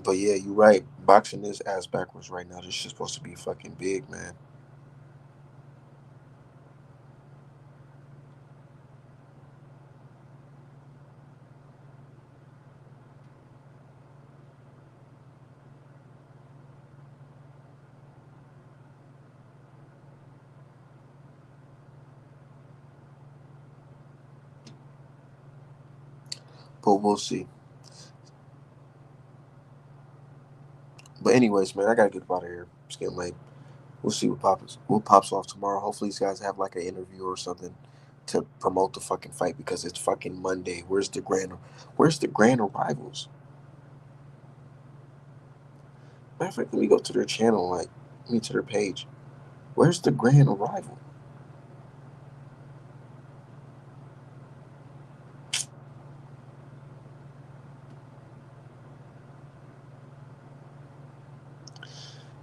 Speaker 1: But yeah, you're right. Boxing is ass backwards right now. This shit's supposed to be fucking big, man. But we'll see. But anyways, man, I gotta get up out of here. It's getting late. We'll see what pops off tomorrow. Hopefully these guys have like an interview or something to promote the fucking fight because it's fucking Monday. Where's the grand arrivals? Matter of fact, let me go to their channel, like let me to their page. Where's the grand arrival?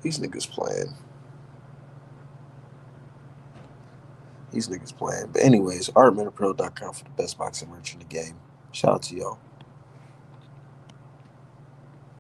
Speaker 1: These niggas playing. These niggas playing. But anyways, artmenapro.com for the best boxing merch in the game. Shout out to y'all.